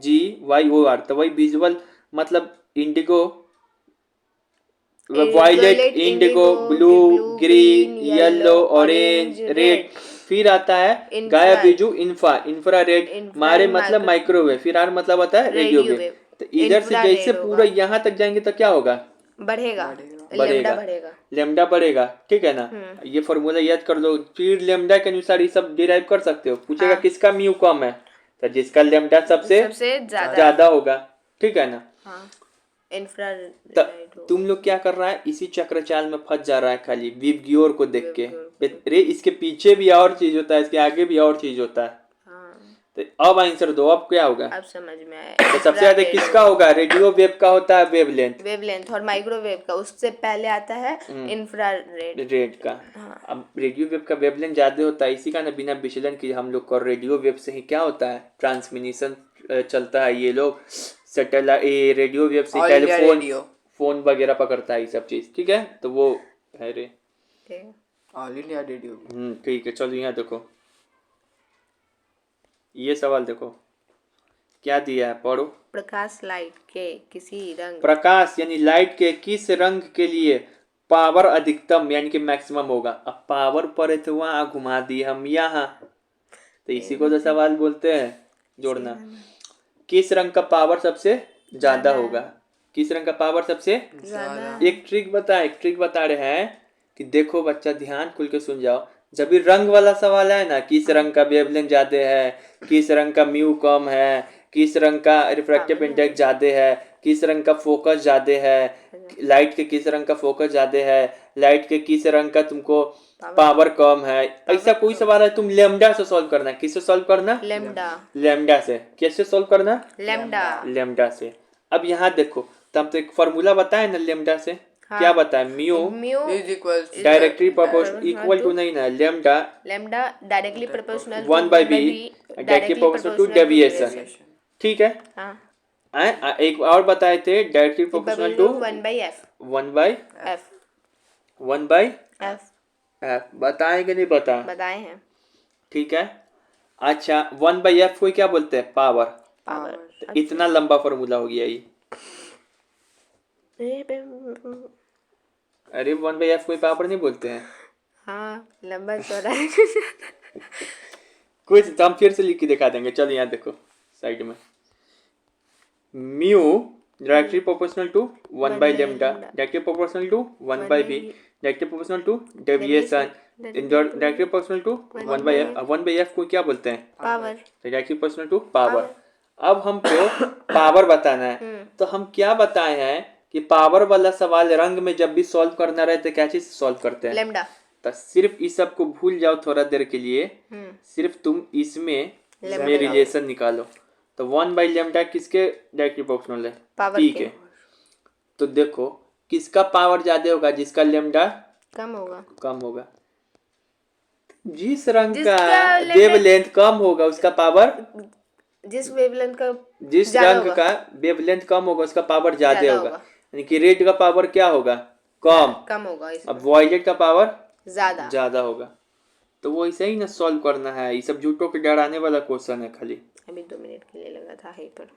G Y O R. तो वही विजुअल मतलब indigo, violet, indigo, blue, green, yellow, orange, red. फिर आता है गाया बिजू इंफ्रारेड, मारे मतलब माइक्रोवेव, फिर आर मतलब होता है रेडियो वेव। तो इधर से जैसे पूरा यहाँ तक जाएंगे तो क्या होगा? बढ़ेगा। लेमडा बढ़ेगा। ठीक है ना, ये फॉर्मूला याद कर लो। फिर लेमडा के अनुसार ये सब डिराइव कर सकते हो। पूछेगा किसका म्यू कम है, तो जिसका लेमडा सबसे ज्यादा होगा। ठीक है ना। तुम लोग क्या कर रहा है, इसी चक्र चाल में फंस जा रहा है खाली विबग्योर को देख के। रे इसके पीछे भी और चीज होता है, इसके आगे भी और चीज होता है। तो अब आंसर दो, अब क्या होगा? अब समझ में आया। तो सबसे ज्यादा किसका होगा? रेडियो वेव का होता है वेवलेंथ, और माइक्रोवेव का उससे पहले आता है रेड का। अब रेडियो वेव का वेवलेंथ ज्यादा होता है, इसी का ना बिना विचलन की हम लोग को रेडियो वेव से ही क्या होता है? ट्रांसमिशन चलता है। ये लोग सैटेलाइट रेडियो वेव से टेलीफोन फोन वगैरह पकड़ता है, ये सब चीज। ठीक है, तो वो है रे ऑल इंडिया रेडियो। ठीक है, चलो यहाँ देखो, ये सवाल देखो क्या दिया है, पढ़ो। प्रकाश लाइट के किसी रंग, प्रकाश यानी लाइट के किस रंग के लिए पावर अधिकतम यानी कि मैक्सिमम होगा? अब पावर पर है तो वहां घुमा दी हम यहाँ, तो इसी को तो सवाल बोलते हैं जोड़ना। किस रंग का पावर सबसे ज्यादा होगा? किस रंग का पावर सबसे ज्यादा? एक ट्रिक बता रहे हैं कि देखो बच्चा, ध्यान खुल के सुन जाओ। जब भी रंग वाला सवाल है ना, किस रंग का वेवलेंथ ज्यादा है, किस रंग का म्यू कम है, किस रंग का रिफ्रैक्टिव इंडेक्स ज्यादा है, किस रंग का फोकस ज्यादा है, लाइट के किस रंग का फोकस ज्यादा है, लाइट के किस रंग का तुमको पावर कम है, ऐसा कोई सवाल है तुम लेमडा से सॉल्व करना। किससे सॉल्व करना? लेमडा से। कैसे सॉल्व करना? लेमडा से। अब यहाँ देखो, तब तो एक फॉर्मूला बताए ना लेमडा से। क्या बताए? Mu directly proportional equal to नहीं ना, lambda directly proportional 1/b directly proportional to deviation. ठीक है। एक और बताए थे directly proportional to 1/f 1/f बताए कि नहीं बता बताए हैं। ठीक है। अच्छा 1/f को क्या बोलते हैं? पावर। पावर। इतना लंबा फॉर्मूला हो गया ये। अरे 1/f कोई पावर नहीं बोलते हैं। हाँ लंबा चौड़ा है। कुछ तो हम फिर से लिख के दिखा देंगे। चलो यहाँ देखो साइड में mu directly proportional to 1/λ directly proportional to 1/v directly proportional to deviation directly proportional to 1/f 1/f को क्या बोलते हैं? Power. Directly proportional to power. अब हमको पावर बताना है तो हम क्या बताए हैं कि पावर वाला सवाल रंग में जब भी सॉल्व करना रहे तो क्या चीज सॉल्व करते हैं? लैम्डा। तो सिर्फ इस सब को भूल जाओ थोड़ा देर के लिए। सिर्फ तुम इसमें रिलेशन निकालो। तो 1/λ किसके डायरेक्टली प्रोपोर्शनल है? P के। तो देखो किसका पावर ज्यादा होगा? जिसका लैम्डा कम होगा। जिस रंग का वेवलेंथ कम होगा उसका पावर जिस वेवलेंथ का जिस रंग का वेवलेंथ कम होगा उसका पावर ज्यादा होगा। यानी कि रेड का पावर क्या होगा? कम होगा। अब वॉयलेट का पावर ज्यादा होगा। तो वो ऐसे ही ना सॉल्व करना है। ये सब झूठों के डराने वाला क्वेश्चन है खाली। अभी 2 मिनट के लिए लगा था है पर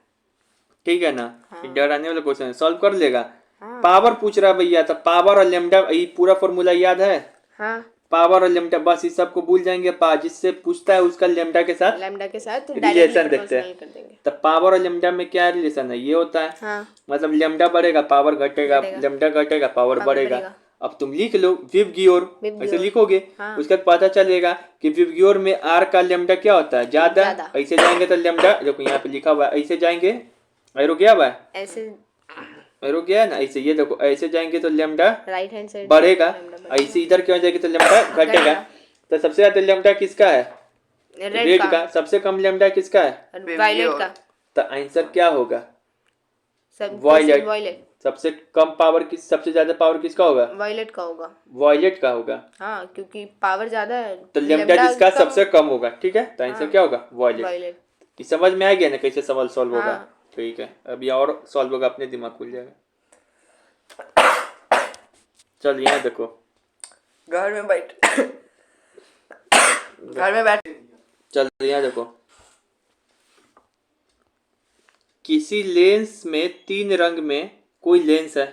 ठीक है ना। हाँ। डराने वाला क्वेश्चन है सॉल्व कर लेगा। हाँ। पावर पूछ रहा भैया तो पावर और लैम्डा ये पूरा फॉर्मूला याद है? हाँ। पावर और लैम्डा बस इस सबको भूल जाएंगे। जिससे पूछता है उसका लैम्डा के साथ रिलेशन देखते हैं। तो पावर और लैम्डा में क्या रिलेशन है? ये होता है। हाँ। मतलब लैम्डा बढ़ेगा पावर घटेगा, लैम्डा घटेगा पावर बढ़ेगा। अब तुम लिख लो विवगियोर ऐसे लिखोगे। हाँ। उसके बाद पता चलेगा कि विवगियोर में आर का लैम्डा क्या होता है? ज्यादा। ऐसे जाएंगे तो लैम्डा देखो यहाँ पे लिखा हुआ है ऐसे जाएंगे एरो गया हुआ है ऐसे एरो गया है ना ऐसे। ये देखो ऐसे जाएंगे तो लैम्डा राइट हैंड साइड बढ़ेगा। ऐसे इधर क्यों जाएंगे तो लैम्डा घटेगा। तो सबसे ज्यादा लैम्डा किसका है? रेड का। सबसे कम लैम्डा किसका है? वायलेट का। तो आंसर क्या होगा? वायलेट। सबसे कम पावर किस सबसे ज्यादा पावर किसका होगा? वायलेट का होगा। हाँ क्योंकि पावर ज्यादा है तो लैम्डा जिसका सबसे कम होगा। ठीक है तो आंसर क्या होगा? वायलेट। समझ में आ गया ना कैसे सवाल सॉल्व होगा? ठीक है अभी और सॉल्व होगा अपने दिमाग खुल जाएगा। चल यहाँ देखो घर में बैठ चल यहाँ देखो किसी लेंस में 3 रंग में कोई लेंस है।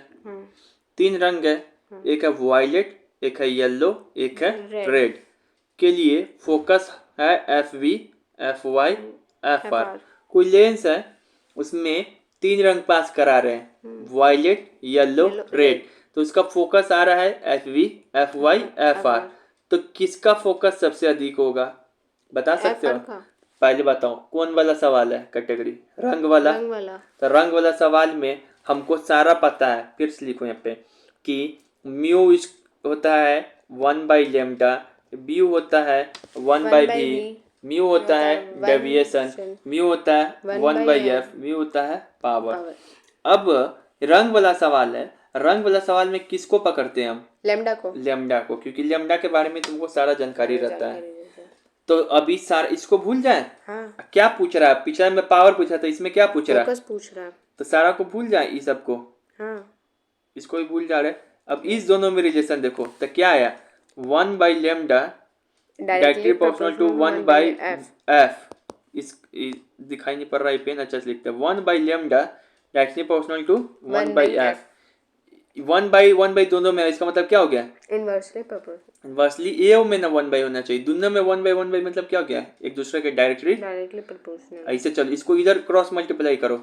3 रंग है। एक है वायलेट, एक है येलो, एक है रेड। के लिए फोकस है FV, FY, FR। कोई लेंस है उसमें 3 रंग पास करा रहे हैं वायलेट, येलो, रेड। तो उसका फोकस आ रहा है FV, FY, FR। तो किसका फोकस सबसे अधिक होगा बता सकते हो? पहले बताओ कौन वाला सवाल है? कैटेगरी रंग वाला। तो रंग वाला सवाल में हमको सारा पता है। फिर से लिखो यहाँ पे कि म्यू होता है 1/λ, ब्यू होता है 1/v, म्यू होता है डेविएशन, म्यू होता है 1/f, म्यू होता है पावर। अब रंग वाला सवाल है। रंग वाला सवाल में किसको पकड़ते हैं हम? लैम्डा को क्योंकि लैम्डा के बारे में तुमको सारा जानकारी रहता है। तो अभी सारा इसको भूल जाए। हाँ। क्या पूछ रहा है? पिछले में पावर पूछा था इसमें क्या पूछ रहा है? तो सारा को भूल जाए इस सबको। हाँ। इसको भी भूल जा रहे। अब इस दोनों में रिलेशन देखो तो क्या आया? 1/λ डायरेक्टली प्रोपोर्शनल टू 1/f। इस दिखाई नहीं पड़ रहा है पेन अच्छा से लिखते हैं 1/λ डायरेक्टली प्रोपोर्शनल टू 1/f। 1/1 दोनों में इसका मतलब क्या हो गया? इनवर्सली ए में ना 1/1 होना चाहिए। दोनों में 1/1 मतलब क्या हो गया? एक दूसरे के डायरेक्टली प्रोपोर्शनल। ऐसे चलो इसको इधर क्रॉस मल्टीप्लाई करो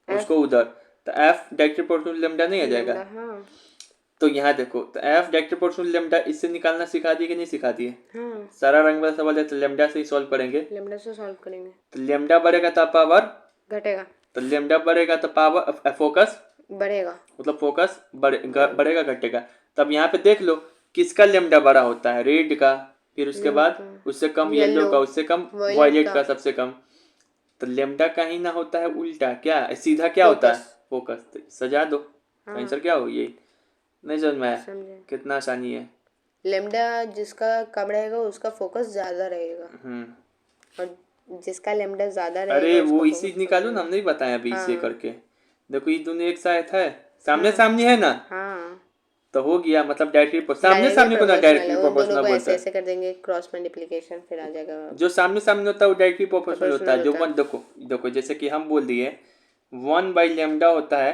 उसको उधर तो f डायरेक्टली प्रोपोर्शनल लैम्डा नहीं आ जाएगा। हाँ। तो यहाँ देखो तो f डायरेक्टली प्रोपोर्शनल लैम्डा इससे निकालना सिखा दिए कि नहीं सिखा दिए? हाँ। सारा रंग वाला सवाल है तो लैम्डा से ही सॉल्व करेंगे। तो लैम्डा बढ़ेगा तो पावर घटेगा। तो लैम्डा बढ़ेगा तो पावर फोकस बढ़ेगा। मतलब फोकस बढ़ेगा घटेगा। तब यहाँ पे देख लो किसका लैम्डा बड़ा होता है? रेड का। फिर उसके बाद उससे कम येलो का, उससे कम वायलेट का, सबसे कम। तो लैम्डा का ही ना होता है उल्टा क्या सीधा क्या होता है? फोकस। तो सजा दो। हाँ। आंसर क्या हो? ये नहीं समझ में आया? कितना आसानी है। लैम्डा जिसका कम रहेगा उसका फोकस ज्यादा रहेगा और जिसका लेमडा ज्यादा रहेगा अरे वो उसको इसी फोकस निकालो ना, हमने ही बताया अभी इसे हाँ। करके। देखो ये दोनों एक साथ है, सामने सामने है ना, हाँ तो हो गया मतलब डायरेक्टली सामने डायरेक्टली सामने को ना प्रोपोर्शनल डायरेक्टली है, उन दोनों प्रोपोर्शनल को बोलता ऐसे है। ऐसे कर देंगे, क्रॉस मल्टीप्लिकेशन फिर आ जाएगा। जो सामने सामने होता है वो डायरेक्टली प्रोपोर्शनल होता है। जो होता है। वन देखो देखो जैसे कि हम बोल दिए 1/λ होता है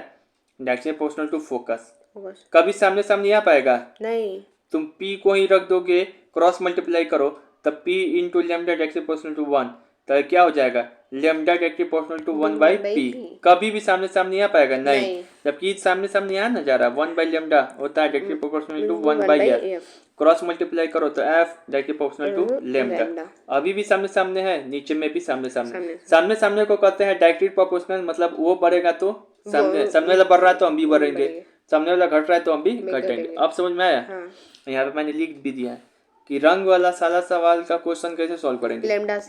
directly proportional to focus. Focus कभी सामने सामने आ पाएगा? नहीं, तुम p को ही रख दोगे, क्रॉस मल्टीप्लाई करो, तब p into lambda directly proportional to 1, तो क्या हो जाएगा? Lambda directly proportional to 1/p। कभी भी सामने सामने आ पाएगा? नहीं। जबकि सामने सामने आ ना जा रहा, 1/λ होता है directly proportional to 1/f। Cross multiply करो तो f directly proportional to lambda. अभी भी सामने सामने है, नीचे में भी सामने सामने। सामने सामने को कहते हैं डायरेक्टली प्रोपोर्शनल, मतलब वो बढ़ेगा तो सामने सामने वाला बढ़ रहा है तो हम भी बढ़ेंगे, सामने वाला घट रहा है तो हम भी घटेंगे। अब समझ में आया? हाँ। यहाँ पे मैंने लिख भी दिया है कि रंग वाला सारा सवाल का क्वेश्चन कैसे सॉल्व करेंगे? लेमडा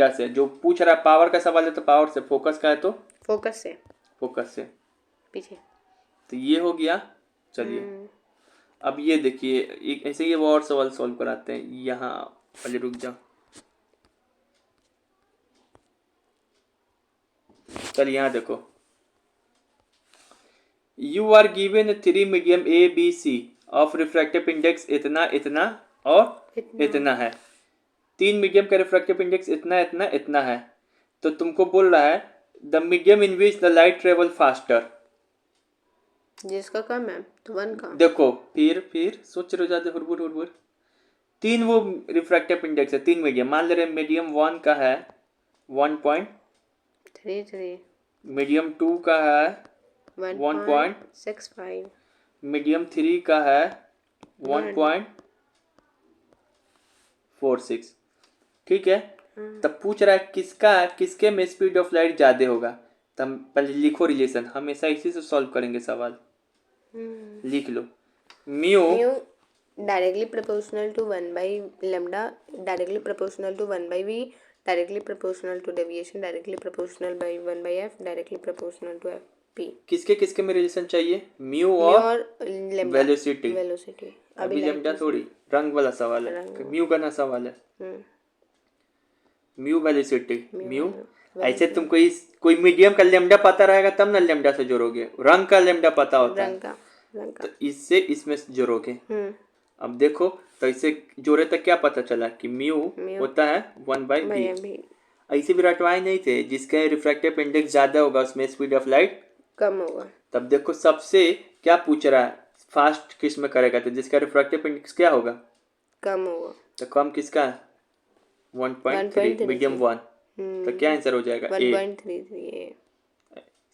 से। जो पूछ रहा है पावर का सवाल है तो पावर से, फोकस का है तो फोकस से पीछे। तो ये हो गया। चलिए अब ये देखिए ऐसे ही वो और सवाल सॉल्व कराते हैं। यहाँ पहले रुक जाओ, चलिए यहाँ देखो, you are given 3 medium A B C of refractive index इतना इतना और इतना है। 3 मीडियम का रिफ्रैक्टिव इंडेक्स इतना इतना इतना है, तो तुमको बोल रहा है the medium in which the light travel faster. जिसका कम है तो 1 का। देखो फिर सोच रहे हो ज्यादा हुरबुर। 3 वो रिफ्रैक्टिव इंडेक्स है, 3 मीडियम। मान ले रहे मीडियम 1 का है 1.33, मीडियम 2 का है 1.65, मीडियम 3 का है 1.46। ठीक है, तब पूछ रहा है किसके में स्पीड ऑफ लाइट ज्यादा होगा। तब पहले लिखो रिलेशन, हमेशा इसी से सॉल्व करेंगे सवाल। लिख लो mu directly proportional to 1/λ, directly proportional to 1/v, directly proportional to deviation, directly proportional by 1/f, directly proportional to p। किसके में रिलेशन चाहिए? म्यू और वेलोसिटी। अभी लेमडा थोड़ी, रंग वाला सवाल है, म्यू का ना सवाल है। म्यू वेलोसिटी, म्यू ऐसे तुमको कोई मीडियम का लेमडा पता रहेगा तब ना लेमडा से जोड़ोगे। रंग का लेमडा पता होता है तो इससे इसमें जोड़ोगे। अब देखो तो इसे जोड़े तक क्या पता चला कि म्यू होता है 1/v। ऐसे भी रटवाए नहीं थे, जिसका रिफ्रैक्टिव इंडेक्स ज्यादा होगा उसमें स्पीड ऑफ लाइट कम होगा। तब देखो सबसे क्या पूछ रहा है, फास्ट किस में करेगा, तो जिसका रिफ्रैक्टिव इंडेक्स क्या होगा? कम होगा। तो कम किसका? 1.3, मीडियम 1। तो क्या आंसर हो जाएगा? 1.33।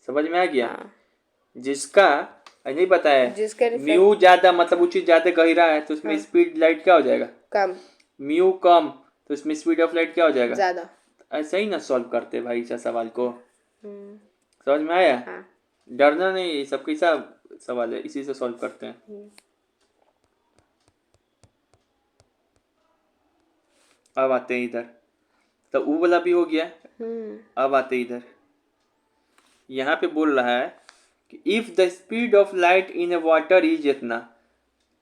समझ में आ गया? जिसका नहीं बताया, म्यू ज्यादा मतलब ऊंची ज्यादा गहरा है तो उसमें स्पीड लाइट क्या हो जाएगा? कम। म्यू कम तो उसमें स्पीड ऑफ लाइट क्या हो जाएगा? ज्यादा। ऐसा ही ना सॉल्व करते भाई इस सवाल को। समझ में आया? डरना नहीं, ये सब कैसा सवाल है, इसी से सॉल्व करते हैं। अब आते हैं इधर, तो वो वाला भी हो गया। अब आते इधर, यहाँ पे बोल रहा है कि if the speed of light in A water is इतना,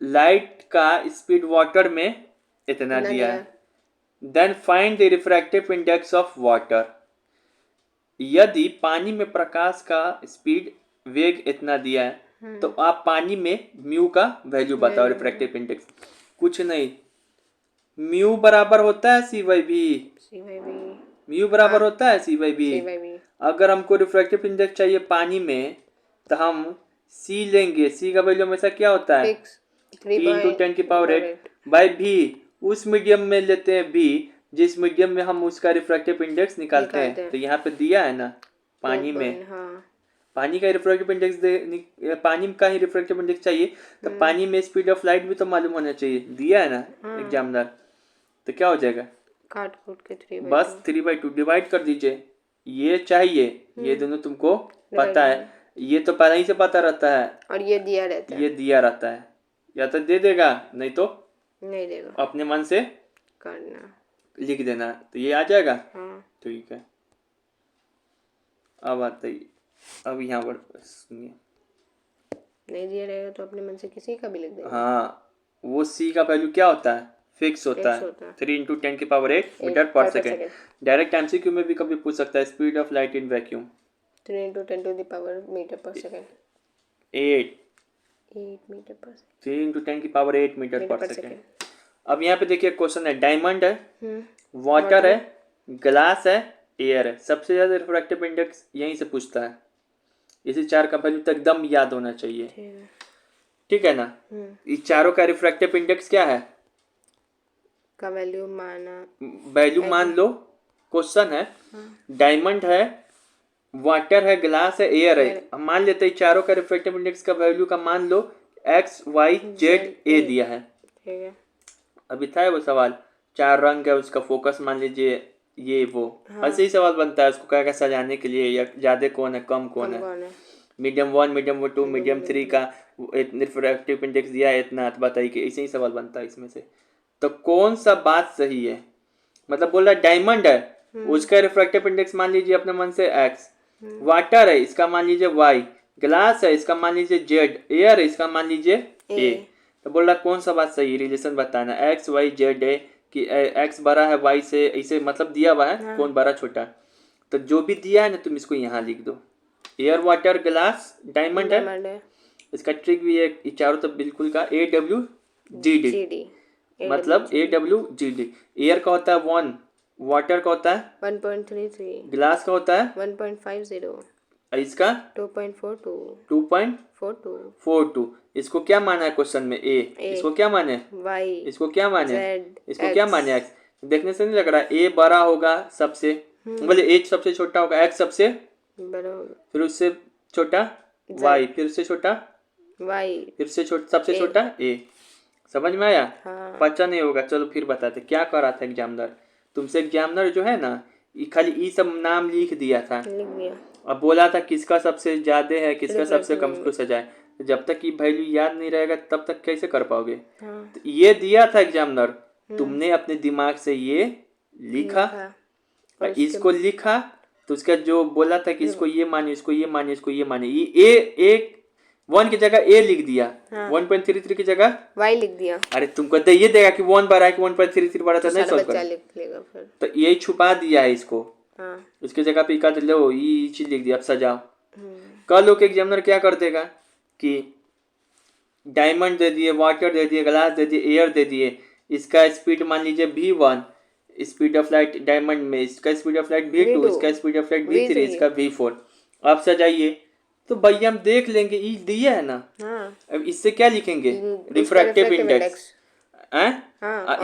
लाइट का स्पीड वाटर में इतना दिया है, then find the refractive index of water. यदि पानी में प्रकाश का स्पीड वेग इतना दिया है तो आप पानी में म्यू का वैल्यू बताओ, रिफ्रैक्टिव इंडेक्स। कुछ नहीं, म्यू बराबर होता है c/v। म्यू बराबर होता है c/v। अगर हमको रिफ्रैक्टिव इंडेक्स चाहिए पानी में तो हम c लेंगे, c का वैल्यू हमेशा क्या होता है? 3×10⁸ उस मीडियम में लेते हैं v जिस मीडियम में हम उसका रिफ्रैक्टिव इंडेक्स निकालते हैं। तो यहाँ पे दिया है ना पानी में, पानी का रिफ्रैक्टिव इंडेक्स पानी का ही रिफ्रैक्टिव इंडेक्स चाहिए तो पानी में स्पीड ऑफ लाइट भी तो मालूम होना चाहिए, दिया है ना एग्जामिनर। तो क्या हो जाएगा? काट के बस 3/2 डिवाइड कर दीजिए। ये चाहिए, ये दोनों तुमको पता है, ये तो पहले ही से पता रहता है और ये दिया रहता है। या तो दे देगा नहीं तो नहीं देगा, अपने मन से करना लिख देना, तो ये आ जाएगा। ठीक है, अब आते ही, अब यहाँ पर सुनिए, नहीं दिया रहेगा तो अपने मन से किसी का भी लिख देगा। हाँ, वो c का वैल्यू क्या होता है? फिक्स होता है। होता है। 3 × 10⁸ मीटर पर सेकेंड। डायरेक्ट एमसीक्यू में भी कभी पूछ सकता है, speed of light in vacuum 3 × 10⁻ metre पर सेकेंड। 8 मीटर पर 3 × 10⁸ मीटर पर सेकेंड। अब यहाँ पे देखिए क्वेश्चन है, डायमंड है, वाटर है, ग्लास है, एयर है। सबसे ज़्यादा रिफ्रैक्टिव इंडेक्स यहीं से पूछता है। इसी चार का वैल्यू तो एकदम याद होना चाहिए, ठीक है ना। इस चारों का रिफ्रैक्टिव इंडेक्स क्या है का वैल्यू माना, वैल्यू मान लो। क्वेश्चन है, डायमंड है, वाटर है, ग्लास है, एयर है। हम मान लेते हैं चारों का रिफ्रैक्टिव इंडेक्स का वैल्यू का मान लो एक्स वाई जेड ए दिया है। ठीक है। अभी था वो सवाल, 4 रंग है, उसका फोकस मान लीजिए ये वो, ऐसे ही सवाल बनता है। उसको क्या सजाने के लिए, या ज्यादा कौन है कम कौन है, मीडियम 1 मीडियम 2 मीडियम 3 का रिफ्रैक्टिव इंडेक्स दिया है इतना, तो बताइए कि ऐसे ही सवाल बनता है इसमें से। तो कौन सा बात सही है, मतलब बोल रहा है डायमंड है, उसका रिफ्रैक्टिव इंडेक्स मान लीजिए अपने मन से एक्स, वाटर है इसका मान लीजिए वाई, ग्लास है इसका मान लीजिए जेड, एयर है इसका मान लीजिए ए। तो बोल रहा कौन सा बात सही, रिलेशन बताना, एक्स वाई जेड है कि एक्स बड़ा है वाई से, ऐसे मतलब दिया हुआ है कौन बड़ा छोटा। तो जो भी दिया है ना तुम इसको यहाँ लिख दो, एयर वाटर ग्लास डायमंड है। इसका ट्रिक भी है, ये चारों तो बिल्कुल का AWGD, मतलब AWGD। एयर का होता है 1, वाटर का होता है 1.33, ग्लास का होता है 1.50, इसका 2.42। इसको क्या माना है क्वेश्चन में, ए। इसको क्या माने, वाई। इसको क्या माने, Z, इसको क्या माने, एक्स। देखने से नहीं लग रहा ए बड़ा होगा सबसे, बोले ए सबसे छोटा होगा, एक्स सबसे बड़ा होगा, फिर उससे छोटा वाई, फिर उससे छोटा वाई, फिर से सबसे छोटा ए। समझ में आया? हाँ। पता नहीं होगा, चलो फिर बताते क्या कर रहा था एग्जामिनर तुमसे। एग्जामिनर जो है ना, ये खाली ये सब नाम लिख दिया था, लिख दिया। अब बोला था किसका सबसे ज्यादा है किसका सबसे कम, उसको सजाए। जब तक ये वैल्यू याद नहीं रहेगा तब तक कैसे कर पाओगे। तो ये दिया था एग्जामिनर, तुमने अपने दिमाग से ये लिखा और इसको लिखा, तो उसका जो बोला था कि इसको ये मानिए, इसको ये मानिए, इसको ये मानिए, ये एक 1 की जगह ए लिख दिया, 1.33 की जगह वाई लिख दिया। अरे तुमको तो ये देगा कि 1 बड़ा है कि 1.33 बड़ा, तो नहीं सॉल्व कर, लिख लेगा फिर। तो यही छुपा दिया है इसको। हाँ। उसकी जगह पे कर लो, ये चीज लिख दिया, अब सजाओ। कल लोग एग्जामिनर क्या कर देगा कि डायमंड दे दिए, वाटर दे दिए, ग्लास दे दिए, एयर दे दिए, इसका स्पीड मान लीजिए V1, speed of light diamond में, इसका स्पीड ऑफ लाइट V2, इसका स्पीड ऑफ लाइट V3, इसका V4। आप सजाइए तो भैया हम देख लेंगे, ये दिया है ना। अब इससे क्या लिखेंगे, रिफ्रैक्टिव इंडेक्स,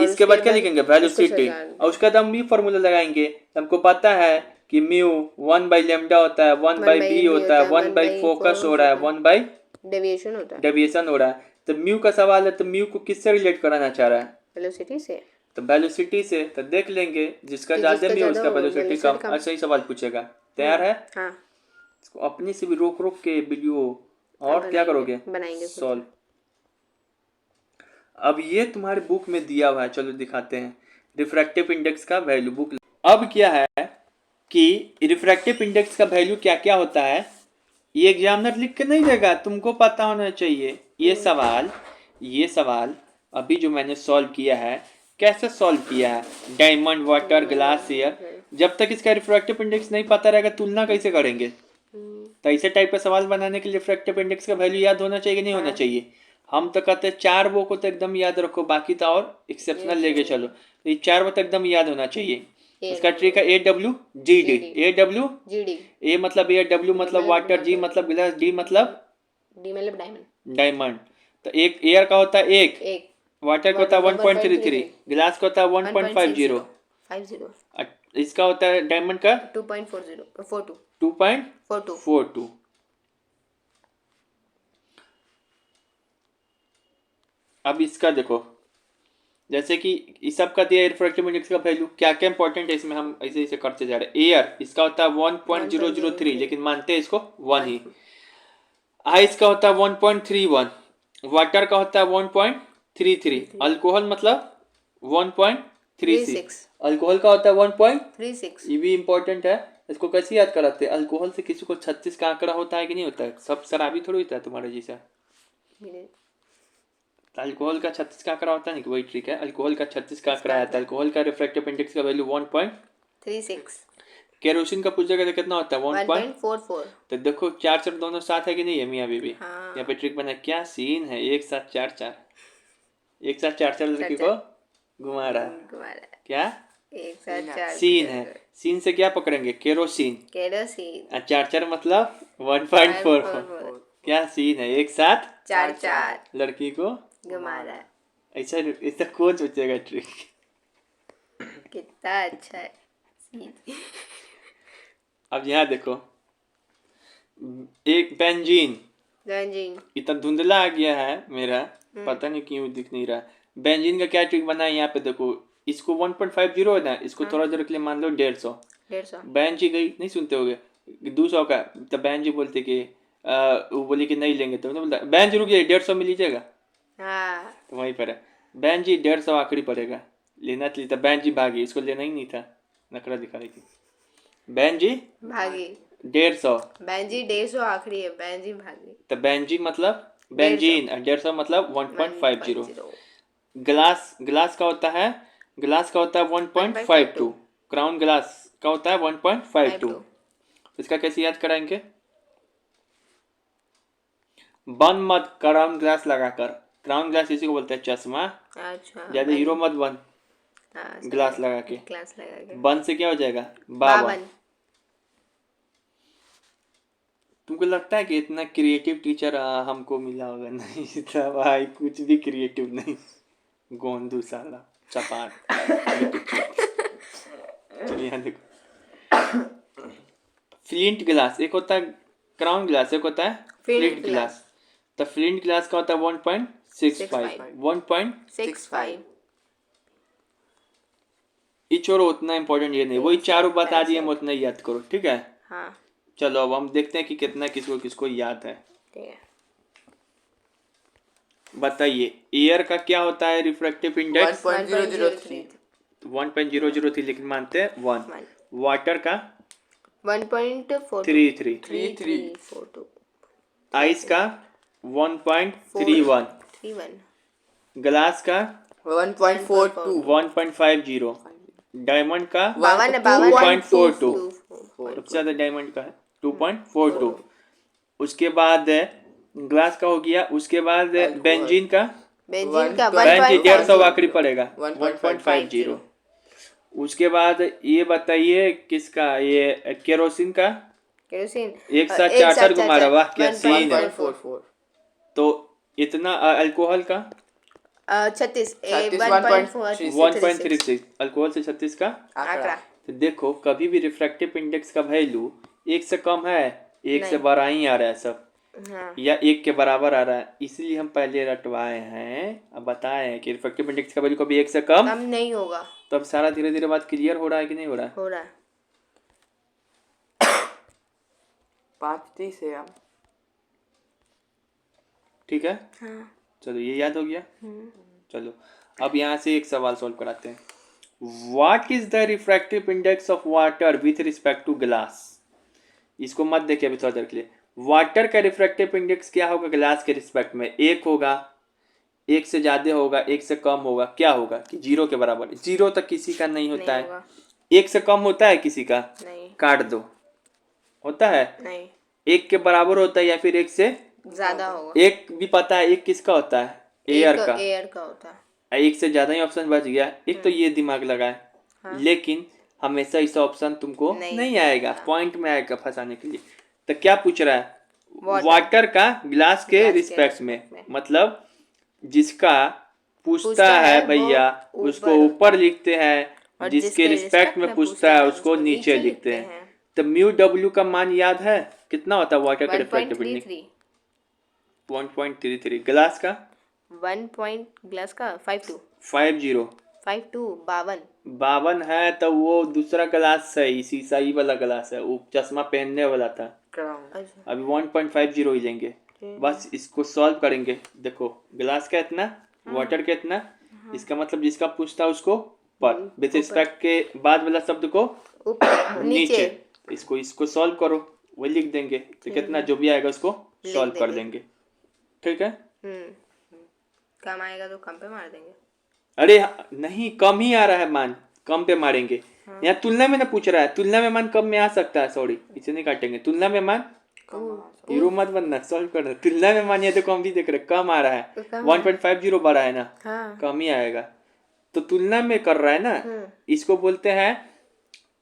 इसके बाद क्या लिखेंगे, वेलोसिटी, और उसका बाद हम भी फॉर्मूला लगाएंगे। हमको पता है कि म्यू 1/λ होता है, 1/b होता है, 1/ फोकस हो रहा है, 1/ डेविएशन हो रहा है। तो म्यू का सवाल है, तो म्यू को किससे रिलेट कराना चाह रहा है, वेलोसिटी से। तो वेलोसिटी से। तो देख लेंगे जिसका ज्यादा म्यू उसका वेलोसिटी कम, ऐसा ही सवाल पूछेगा। तैयार है? हाँ। इसको अपने से भी रोक रोक के वीडियो और क्या करोगे, बनाएंगे सॉल्व। अब ये तुम्हारे बुक में दिया हुआ है, चलो दिखाते हैं रिफ्रैक्टिव इंडेक्स का वैल्यू बुक। अब क्या है कि रिफ्रैक्टिव इंडेक्स का वैल्यू क्या क्या होता है, ये एग्जामिनर लिख के नहीं देगा, तुमको पता होना चाहिए। ये सवाल अभी जो मैंने सॉल्व किया है, कैसे सॉल्व किया है, डायमंड, वाटर, ग्लास, एयर। जब तक इसका रिफ्रैक्टिव इंडेक्स नहीं पता रहेगा तुलना कैसे करेंगे। तो ऐसे टाइप का सवाल बनाने के लिए रिफ्रैक्टिव इंडेक्स का वैल्यू याद होना चाहिए कि नहीं होना चाहिए। हम तो कहते हैं 4 वो को तो एकदम याद रखो, बाकी तो और एक्सेप्शनल लेके चलो। तो ये 4 वो तो एकदम याद होना चाहिए। इसका ट्रिक है AWGD। AWGD, ए मतलब एयर, W मतलब वाटर, G मतलब ग्लास, D मतलब डायमंड। तो एक एयर का होता है 1, वाटर का होता है 1.33, ग्लास का होता है 1.50, इसका होता है डायमंड का 2.42। अब इसका देखो, जैसे कि इस सब का दिया रिफ्रैक्टिव इंडेक्स का वैल्यू, क्या क्या इंपॉर्टेंट है इसमें, हम ऐसे ऐसे करते जा रहे हैं। एयर इसका होता है 1.003, लेकिन मानते हैं इसको 1 ही। आइस का होता है 1.31, वाटर का होता है 1.33, अल्कोहल मतलब 1.36, अल्कोहल का होता है 1.36। ये भी इंपॉर्टेंट है, इसको कैसे याद कराते हैं। अल्कोहल से किसी को 36 का आंकड़ा होता है कि नहीं होता है, सब शराबी थोड़ी होता है तुम्हारे जैसा। तो अल्कोहल का 36 का आंकड़ा होता है ना कि वही ट्रिक है। अल्कोहल का 36 का आंकड़ा आता है। अल्कोहल का रिफ्रैक्टिव इंडेक्स का वैल्यू 36 केरोसिन का पूछेगा तो कितना होता है 1.44 तो देखो 4 दोनों साथ है कि नहीं है मियाँ बीबी। हाँ। यहाँ पे ट्रिक बना क्या सीन है, एक साथ चार लड़की को घुमा रहा है। क्या एक साथ 4 सीन है, सीन से क्या पकड़ेंगे केरोसिन, केरोसिन 4 मतलब 1.44 क्या सीन है, एक साथ 4 लड़की को घुमा रहा है। ऐसा कौन सोचेगा ट्रिक। कितना अच्छा है। अब यहाँ देखो एक बेंजीन बेंजीन इतना धुंधला आ गया है मेरा, पता नहीं क्यों दिख नहीं रहा। बेंजीन का क्या ट्रिक बना है यहाँ पे देखो, इसको 1.50 है ना, इसको थोड़ा देर के लिए मान लो 150। बेंजी गई नहीं सुनते होगे 200 का, तो बेंजी बोलते कि वो बोली कि नहीं लेंगे, तो बोलता बेंज रुक जाइए 150 में लीजिएगा। हाँ तो वहीं पर है बेंजी 150 आखिरी पड़ेगा, लेना तो लेता, बेंजी भागी, इसको लेना ही नहीं था, नखरा दिखा रही थी। बेंजी भागी 150, बेंजी 150 आखिरी है, बेंजी भागी। तो बेंजी मतलब बेंजीन, 150 मतलब 1.50। ग्लास का होता है 1.52। क्राउन ग्लास का होता है 1.52। इसका कैसे याद कराएंगे, बन मत क्राउन ग्लास लगाकर, क्राउन ग्लास इसी को बोलते हैं चश्मा। अच्छा ज्यादा हीरो मत बन ग्लास लगा के, बन से क्या हो जाएगा 52। तुमको लगता है कि इतना क्रिएटिव टीचर हमको मिला होगा, नहीं था भाई, कुछ भी क्रिएटिव नहीं, गोंदू साला चपाट। चलिए यहाँ देखो फ्लिंट ग्लास, एक होता है क्राउन ग्लास, एक होता है फ्लिंट ग्लास। तो फ्लिंट ग्लास का होता है 1.65 1.65। ये छोड़ो, उतना इंपॉर्टेंट ये नहीं, वही चारों बता दिए, हम उतना ही याद करो, ठीक है। हाँ चलो अब हम देखते हैं कि कितना किसको किसको याद है। ठीक है। बताइए एयर का क्या होता है रिफ्रैक्टिव इंडेक्स 1.003 1.003, लेकिन मानते हैं 1। वाटर का 1.43 33 आइस का 1.31, ग्लास का 1.42 1.50, डायमंड का 2.42 सबसे ज्यादा डायमंड का है 2.42। उसके बाद ग्लास का हो गया, उसके बाद बेंजीन का बेंजीन का बेंजीन 150 1.50 आखिरी पड़ेगा 1.50। उसके बाद ये बताइए किसका, ये केरोसिन का केरोसिन एक साथ चार घुमा रहा, वाह क्या सीन है। 1.44 तो इतना अल्कोहल का 36 1.36, अल्कोहल से 36 का आंकड़ा। तो देखो कभी भी रिफ्रैक्टिव इंडेक्स का वैल्यू 1 से कम है, 1 से बड़ा ही आ रहा है सब, हाँ। या 1 के बराबर आ रहा है, इसलिए हम पहले रटवाए हैं। अब बताए हैं कि रिफ्रैक्टिव इंडेक्स का वैल्यू कभी 1 से कम नहीं होगा। तो अब सारा धीरे धीरे बात क्लियर हो रहा है कि नहीं हो रहा है। हो रहा है 5:30 है हम। ठीक है हाँ। चलो ये याद हो गया। चलो अब यहाँ से एक सवाल सॉल्व कराते हैं। What is the refractive index of water with respect to glass. इसको मत देखिए अभी थोड़ा देर के लिए। वाटर का रिफ्रैक्टिव इंडेक्स क्या होगा ग्लास के रिस्पेक्ट में, 1 होगा, 1 से ज्यादा होगा, 1 से कम होगा, क्या होगा कि 0 के बराबर। 0 तक किसी का नहीं होता है, 1 से कम होता है किसी का, नहीं काट दो, होता है नहीं 1 के बराबर होता है या फिर 1 से ज्यादा होगा। 1 भी पता है 1 किसका होता है, एयर का होता है। 1 से ज्यादा ही ऑप्शन बच गया। एक तो ये दिमाग लगाए, लेकिन हमेशा इस ऑप्शन तुमको नहीं आएगा, पॉइंट में आएगा फंसाने के लिए। तो क्या पूछ रहा है, वाटर का ग्लास के रिस्पेक्ट में, मतलब जिसका पूछता है भैया उसको ऊपर लिखते हैं, जिसके रिस्पेक्ट में पूछता है उसको नीचे लिखते हैं। तो म्यू डब्ल्यू का मान याद है कितना होता है वाटर का रिफ्रैक्टिव इंडेक्स 1.33। ग्लास का 52 52 है, तो वो दूसरा ग्लास है, इसी सही वाला ग्लास है, वो चश्मा पहनने वाला था। अभी 1.50 ही लेंगे, बस इसको सॉल्व करेंगे। देखो ग्लास का इतना, वाटर का इतना, इसका मतलब जिसका पूछता उसको पर, विथ रिस्पेक्ट के बाद वाला शब्द को नीचे। इसको सॉल्व करो, वही लिख देंगे, तो कितना जो भी आएगा उसको सॉल्व कर देंगे। ठीक है कम आएगा तो कम पे मार देंगे। अरे नहीं, कम ही आ रहा है मान, कम पे मारेंगे। यहाँ तुलना में ना पूछ रहा है, तुलना में मान कम में आ सकता है, सॉरी इसे नहीं काटेंगे। तुलना में मान, हीरो मत बनना, सॉल्व करना। तुलना में मान, ये देखो हम भी देख रहे हैं, कम आ रहा है, 1.50 बढ़ा है ना, हाँ। कम ही आएगा। तो तुलना में कर रहा है ना, इसको बोलते हैं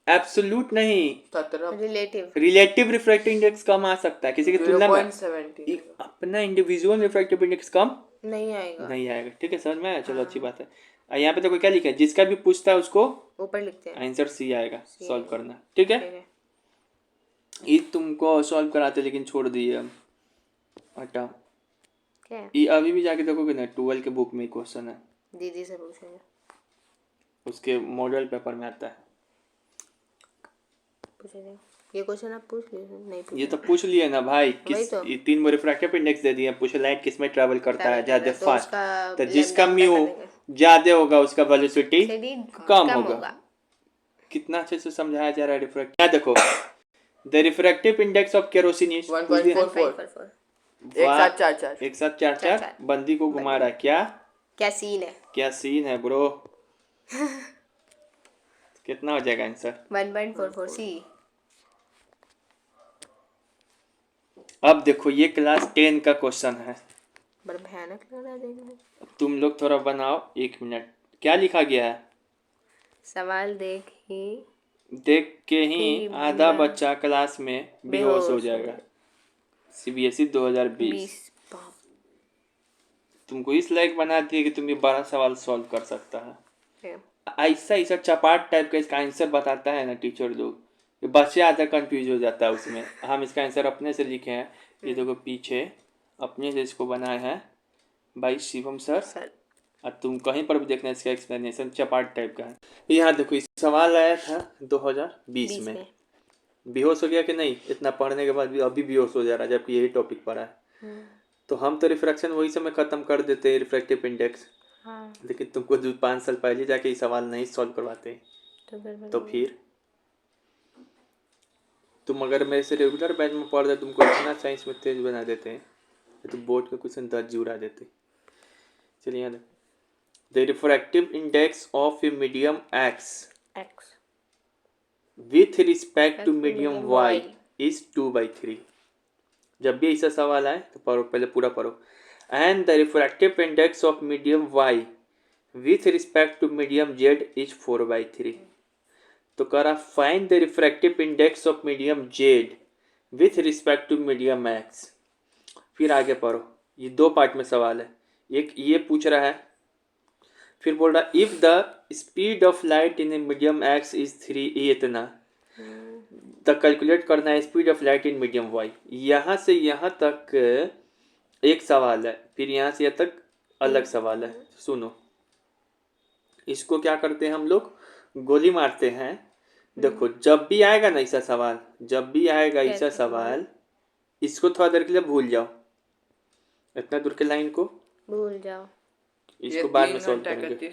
एब्सोल्यूट नहीं, 17 रिलेटिव। रिलेटिव रिफ्रैक्टिव इंडेक्स कम आ सकता है किसी की तुलना में। 0.70 अपना इंडिविजुअल रिफ्रैक्टिव इंडेक्स कम नहीं आएगा। नहीं आएगा। ठीक है, समझ में आया? चलो अच्छी बात है। यहाँ पे देखो क्या लिखा है, जिसका भी पूछता है उसको ऊपर लिखते हैं। आंसर सी आएगा, सॉल्व करना। ठीक है, ये तुमको सॉल्व कराते लेकिन छोड़ दिए हम, हटाओ। क्या ये अभी भी जाके देखोगे ना, 12 के बुक में क्वेश्चन है, दीदी से पूछेंगे, उसके मॉडल पेपर में आता है। पूछेंगे। ये क्वेश्चन आप पूछ लीजिए, नहीं पूछ ये तो पूछ लिए ना भाई, वही किस तो। ये 3 रिफ्रैक्टिव इंडेक्स दे दिए, पूछ लाइट किस में ट्रैवल करता है ज्यादा तो फास्ट, उसका तो जिसका lambda म्यू कर देंगे। ज्यादा होगा उसका वेलोसिटी CD कम होगा। कितना अच्छे से समझाया जा रहा है रिफ्रैक्ट। क्या देखो, the refractive index of kerosene is 1.44 एक साथ 4 बंदी को घुमा रहा है। क्या क्या सीन है? क्या सीन है ब्रो? कितना हो जाएगा आंसर? 1.44 C। अब देखो ये क्लास 10 का क्वेश्चन है, बड़ा भयानक लग रहा है देखने में। तुम लोग थोड़ा बनाओ, 1 मिनट। क्या लिखा गया है? सवाल देख के ही आधा बच्चा क्लास में बेहोश हो जाएगा। CBSE 2020 तुमको इस लायक बना दिए कि तुम ये 12 सवाल सॉल्व कर सकता है। ऐसा ऐसा चपाट टाइप का इसका आंसर बताता है ना टीचर लोग, ये बच्चे आधा कंफ्यूज हो जाता है उसमें। हम इसका आंसर अपने से लिखे हैं, ये देखो पीछे अपने से इसको बनाए हैं भाई शिवम सर। और तुम कहीं पर भी देखना, इसका एक्सप्लेनेशन चपाट टाइप का है। यहाँ देखो इस सवाल आया था 2020 में। बेहोश हो गया कि नहीं? इतना पढ़ने के बाद भी अभी बेहोश हो जा रहा है, जबकि यही टॉपिक पढ़ा है। तो हम तो रिफ्रैक्शन वही समय खत्म कर देते हैं, रिफ्रैक्टिव इंडेक्स। हाँ। लेकिन तुमको 5 साल पहले जाके ये सवाल नहीं सॉल्व करवाते, तो फिर तुम अगर मेरे से रेगुलर बैच में पढ़ते, तुमको इतना साइंस में तेज बना देते हैं, तो बोर्ड के क्वेश्चन 10 उड़ा देते। चलिए यहाँ the refractive index of A medium X with respect to medium Y is 2/3। जब भी ऐसा सवाल आए तो पढ़ो, पहले पूरा पढ़ो। And the refractive index of medium Y with respect to medium Z is 4/3। तो करा find the refractive index of medium Z with respect to medium X. फिर आगे पढ़ो, ये 2 पार्ट में सवाल है। एक ये पूछ रहा है, फिर बोल रहा if the speed of light in A medium X is 3, ये इतना द कैलकुलेट करना है speed of light in medium Y. यहाँ से यहाँ तक एक सवाल है, फिर यहाँ से यहाँ तक अलग सवाल है। सुनो, इसको क्या करते हैं हम लोग, गोली मारते हैं। देखो जब भी आएगा ना ऐसा सवाल, जब भी आएगा ऐसा सवाल, इसको थोड़ा देर के लिए भूल जाओ, इतना दूर के लाइन को भूल जाओ, इसको बाद में सॉल्व करेंगे।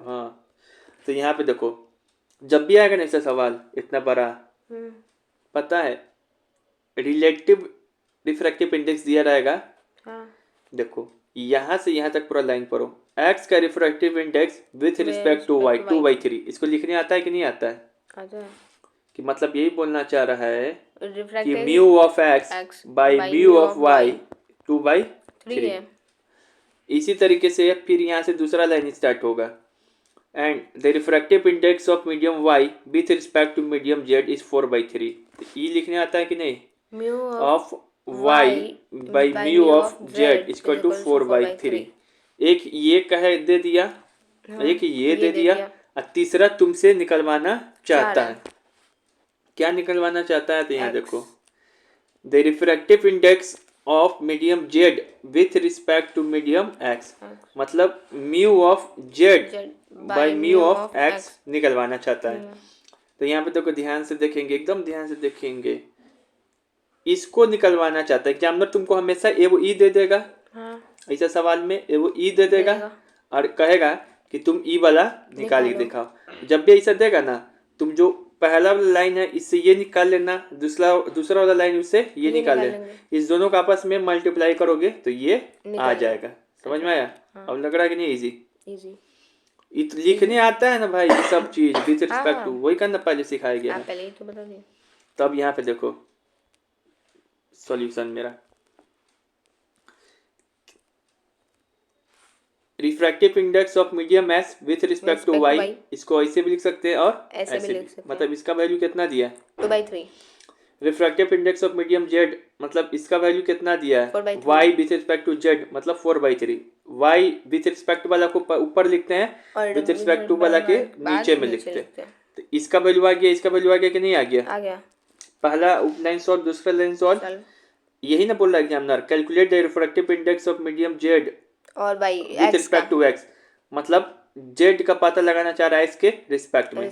हाँ, तो यहाँ पे देखो जब भी आएगा ना ऐसा सवाल इतना बड़ा, पता है रिलेटिव रिफ्रैक्टिव इंडेक्स दिया रहेगा। हाँ। देखो यहाँ से यहाँ तक पूरा लाइन पढ़ो, एक्स का refractive index with respect to Y 2/3। इसको लिखने आता है कि नहीं आता है? कि मतलब यही बोलना चाह रहा है कि mu of X by mu of Y 2/3 है। इसी तरीके से फिर यहाँ से दूसरा लाइन स्टार्ट होगा, and the refractive index of medium Y with respect to medium Z is 4/3। ये लिखने आता है कि नहीं? Mu of Y by mu of Z equal to 4/3। एक ये कहे दे दिया, एक ये दे दिया, और तीसरा तुमसे निकलवाना चाहता है। क्या निकलवाना चाहता है? तो यहाँ देखो the refractive index of medium Z with respect to medium X, मतलब mu of Z by mu of X निकलवाना चाहता है। तो यहाँ पे देखो ध्यान से देखेंगे, एकदम ध्यान से देखेंगे, इसको निकलवाना चाहता है। एग्जामिनर तुमको हमेशा ए वो ई दे देगा। हाँ। ऐसा सवाल में ए वो ई दे देगा और कहेगा कि तुम ई वाला निकाल के दिखाओ। जब भी ऐसा देगा ना, तुम जो पहला वाला लाइन है इससे ये निकाल लेना, दूसरा वाला लाइन उससे ये निकाल लेना, इस दोनों का आपस में मल्टीप्लाई करोगे तो ये आ जाएगा। समझ में आया? अब लग रहा है कि नहीं इजी? इजी। लिखने आता है ना भाई ये सब चीज विथ रिस्पेक्ट टू, वही करना पहले सिखाया गया आप है। पहले ही तो बता दिए। तब यहाँ पे देखो सॉल्यूशन मेरा, refractive index of medium S with respect to Y, इसको ऐसे भी लिख सकते हैं और ऐसे भी लिख सकते हैं। मतलब इसका वैल्यू कितना दिया है? 2/3। Refractive index of medium Z, मतलब इसका वैल्यू कितना दिया है? 4/3। Y with respect to Z मतलब 4/3। वाई विथ रिस्पेक्ट वाला को ऊपर लिखते हैं, और विथ रिस्पेक्ट टू वाला के नीचे में लिखते हैं। तो इसका वैल्यू आ गया, इसका वैल्यू आ गया कि नहीं आ गया? आ गया। पहला लाइन सॉल्व, दूसरा लाइन सॉल्व, यही ना बोल रहा examiner, calculate the refractive index of medium Z और by with respect to X, मतलब जेड का पता लगाना चाह रहा है इसके रिस्पेक्ट में।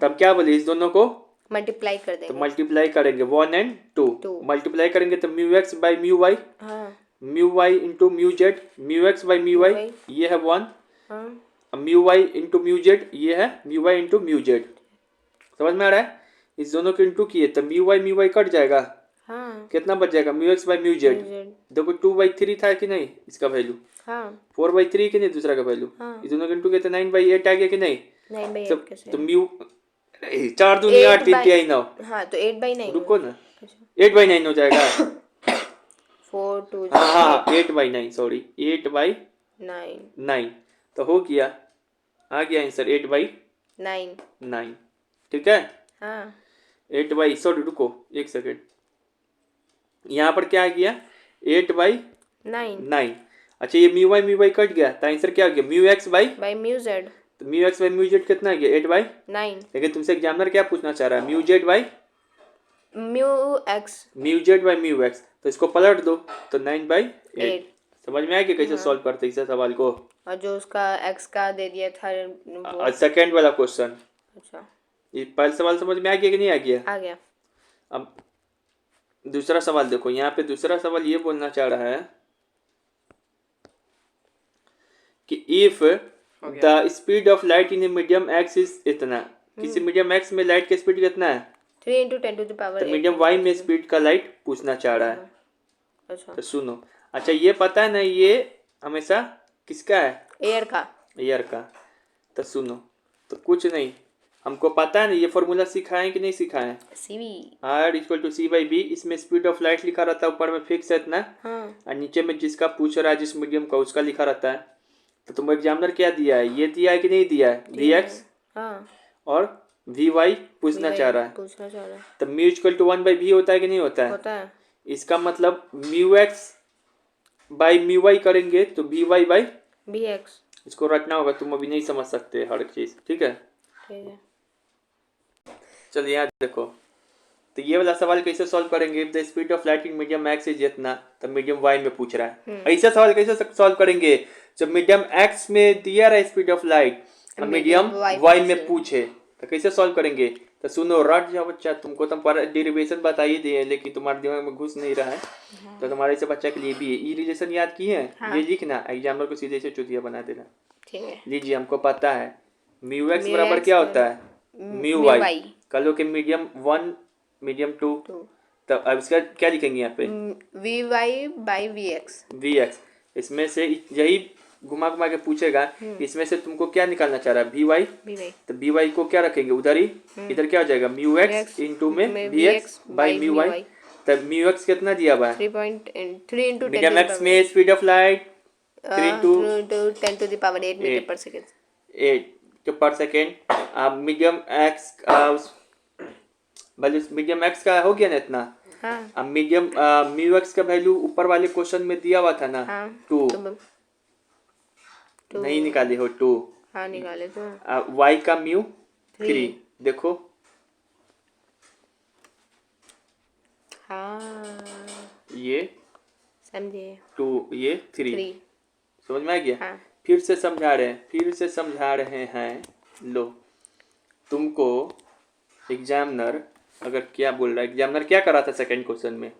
तब क्या बोले, इस दोनों को मल्टीप्लाई कर देंगे। तो मल्टीप्लाई करेंगे 1 and 2 मल्टीप्लाई करेंगे तो mu X by mu Y, mu Y into mu Z, mu X by mu Y ये है 1, mu Y into mu Z ये है mu Y into mu Z. समझ में आ रहा है? इस दोनों को इंटू किए तो म्यू वाई कट जाएगा, कितना बच जाएगा? Mu X by mu Z. देखो 2/3 था कि नहीं इसका वैल्यू, 4/3 कि नहीं दूसरा का वैल्यू, इस दोनों को इंटू किए तो 9/8 आ गया कि नहीं? 9/8 कैसे? तो म्यू 4 दूनी 8 3 3 9, हाँ तो 8/9 रुको ना, 8/9 हो जाएगा। 4 2 हाँ 8/9 सॉरी 8/9 तो हो गया, आ गया आंसर 8/9। ठीक है, हाँ 8 सॉरी रुको एक सेकेंड, यहाँ पर क्या आ गया 8/9। अच्छा ये म्यू वाई कट गया तो आंसर क्या आ गया? Mu X by mu Z. तो mu X by mu Z कितना आ गया? 8/9। लेकिन तुमसे एग्जामिनर क्या पूछना चाह रहा है? Mu Z by mu x, mu Z by mu x, तो इसको पलट दो तो 9/8। समझ में आया कि कैसे सॉल्व करते इस सवाल को? और जो उसका एक्स का दे दिया था सेकेंड वाला क्वेश्चन। अच्छा ये पहला सवाल समझ में आ गया कि नहीं आ गया? आ गया। अब दूसरा सवाल देखो, यहाँ पे दूसरा सवाल ये बोलना चाह रहा है कि if the speed of light in A medium X is इतना, किसी मीडियम एक्स में लाइट की स्पीड कितना है? 3 × 10⁻⁸ तो मीडियम वाई में स्पीड का लाइट पूछना चाह रहा है। अच्छा तो सुनो, अच्छा ये पता है ना ये हमेशा किसका है? एयर का। तो सुनो, तो कुछ नहीं, हमको पता है ना ये फॉर्मूला सिखाएं कि नहीं सिखाएं? CV R=C/B, इसमें स्पीड ऑफ लाइट लिखा रहता है, ऊपर में फिक्स है इतना, और नीचे में जिसका पूछ रहा है जिस मीडियम का उसका लिखा रहता है। तो तुम एग्जामिनर क्या दिया है? ये दिया है कि नहीं दिया है? Vx और Vy पूछना चाह रहा है। तो म्यू इक्वल टू 1/v होता है कि नहीं होता है? इसका मतलब mu X by mu Y करेंगे तो Vy बाई Vx। इसको रटना होगा, तुम अभी नहीं समझ सकते हर चीज। ठीक है चलिए यहाँ देखो, तो ये वाला सवाल कैसे सॉल्व करेंगे? The speed of light in medium X is इतना, तो मीडियम वाई में पूछ रहा है। ऐसा सवाल कैसे सॉल्व करेंगे? जब मीडियम एक्स में दिया रहा speed of light, medium Y में पूछे, तो कैसे सॉल्व करेंगे? तो सुनो, रट जाओ बच्चा, तुमको तो डेरिवेशन बता ही दिए लेकिन तुम्हारे दिमाग में घुस नहीं रहा है। तो तुम्हारे से बच्चा के लिए भी ये रिलेशन याद किए हैं, ये लिखना, एग्जाम्पल को सीधे से चुतिया बना देना। ठीक है, लीजिए, हमको पता है म्यू एक्स बराबर क्या होता है? Mu Y. कल के मीडियम 1 मीडियम 2, तो अब इसका क्या लिखेंगे यहाँ पे? Vy by Vx। इसमें से यही घुमा घुमा के पूछेगा, इसमें से तुमको क्या निकालना चाह रहा है? Vy। तो Vy को क्या रखेंगे उधर ही, इधर क्या हो जाएगा? म्यू एक्स इंटू में Vx बाई म्यू वाई। तब म्यू एक्स कितना दिया हुआ है? 3 × मीडियम एक्स में स्पीड ऑफ लाइट 3 × 10⁸ मीटर पर second. Medium x medium x का हो गया ना इतना। अब मीडियम म्यू एक्स का वैल्यू ऊपर वाले क्वेश्चन में दिया हुआ था ना, 2 नहीं निकाले हो? 2 निकाले तो। वाई का म्यू 3 देखो, ये समझे 2 ये 3 समझ में आ गया? फिर से समझा रहे हैं। लो, तुमको एग्जामिनर अगर क्या बोल रहा है, एग्जामिनर क्या करा था सेकंड क्वेश्चन में?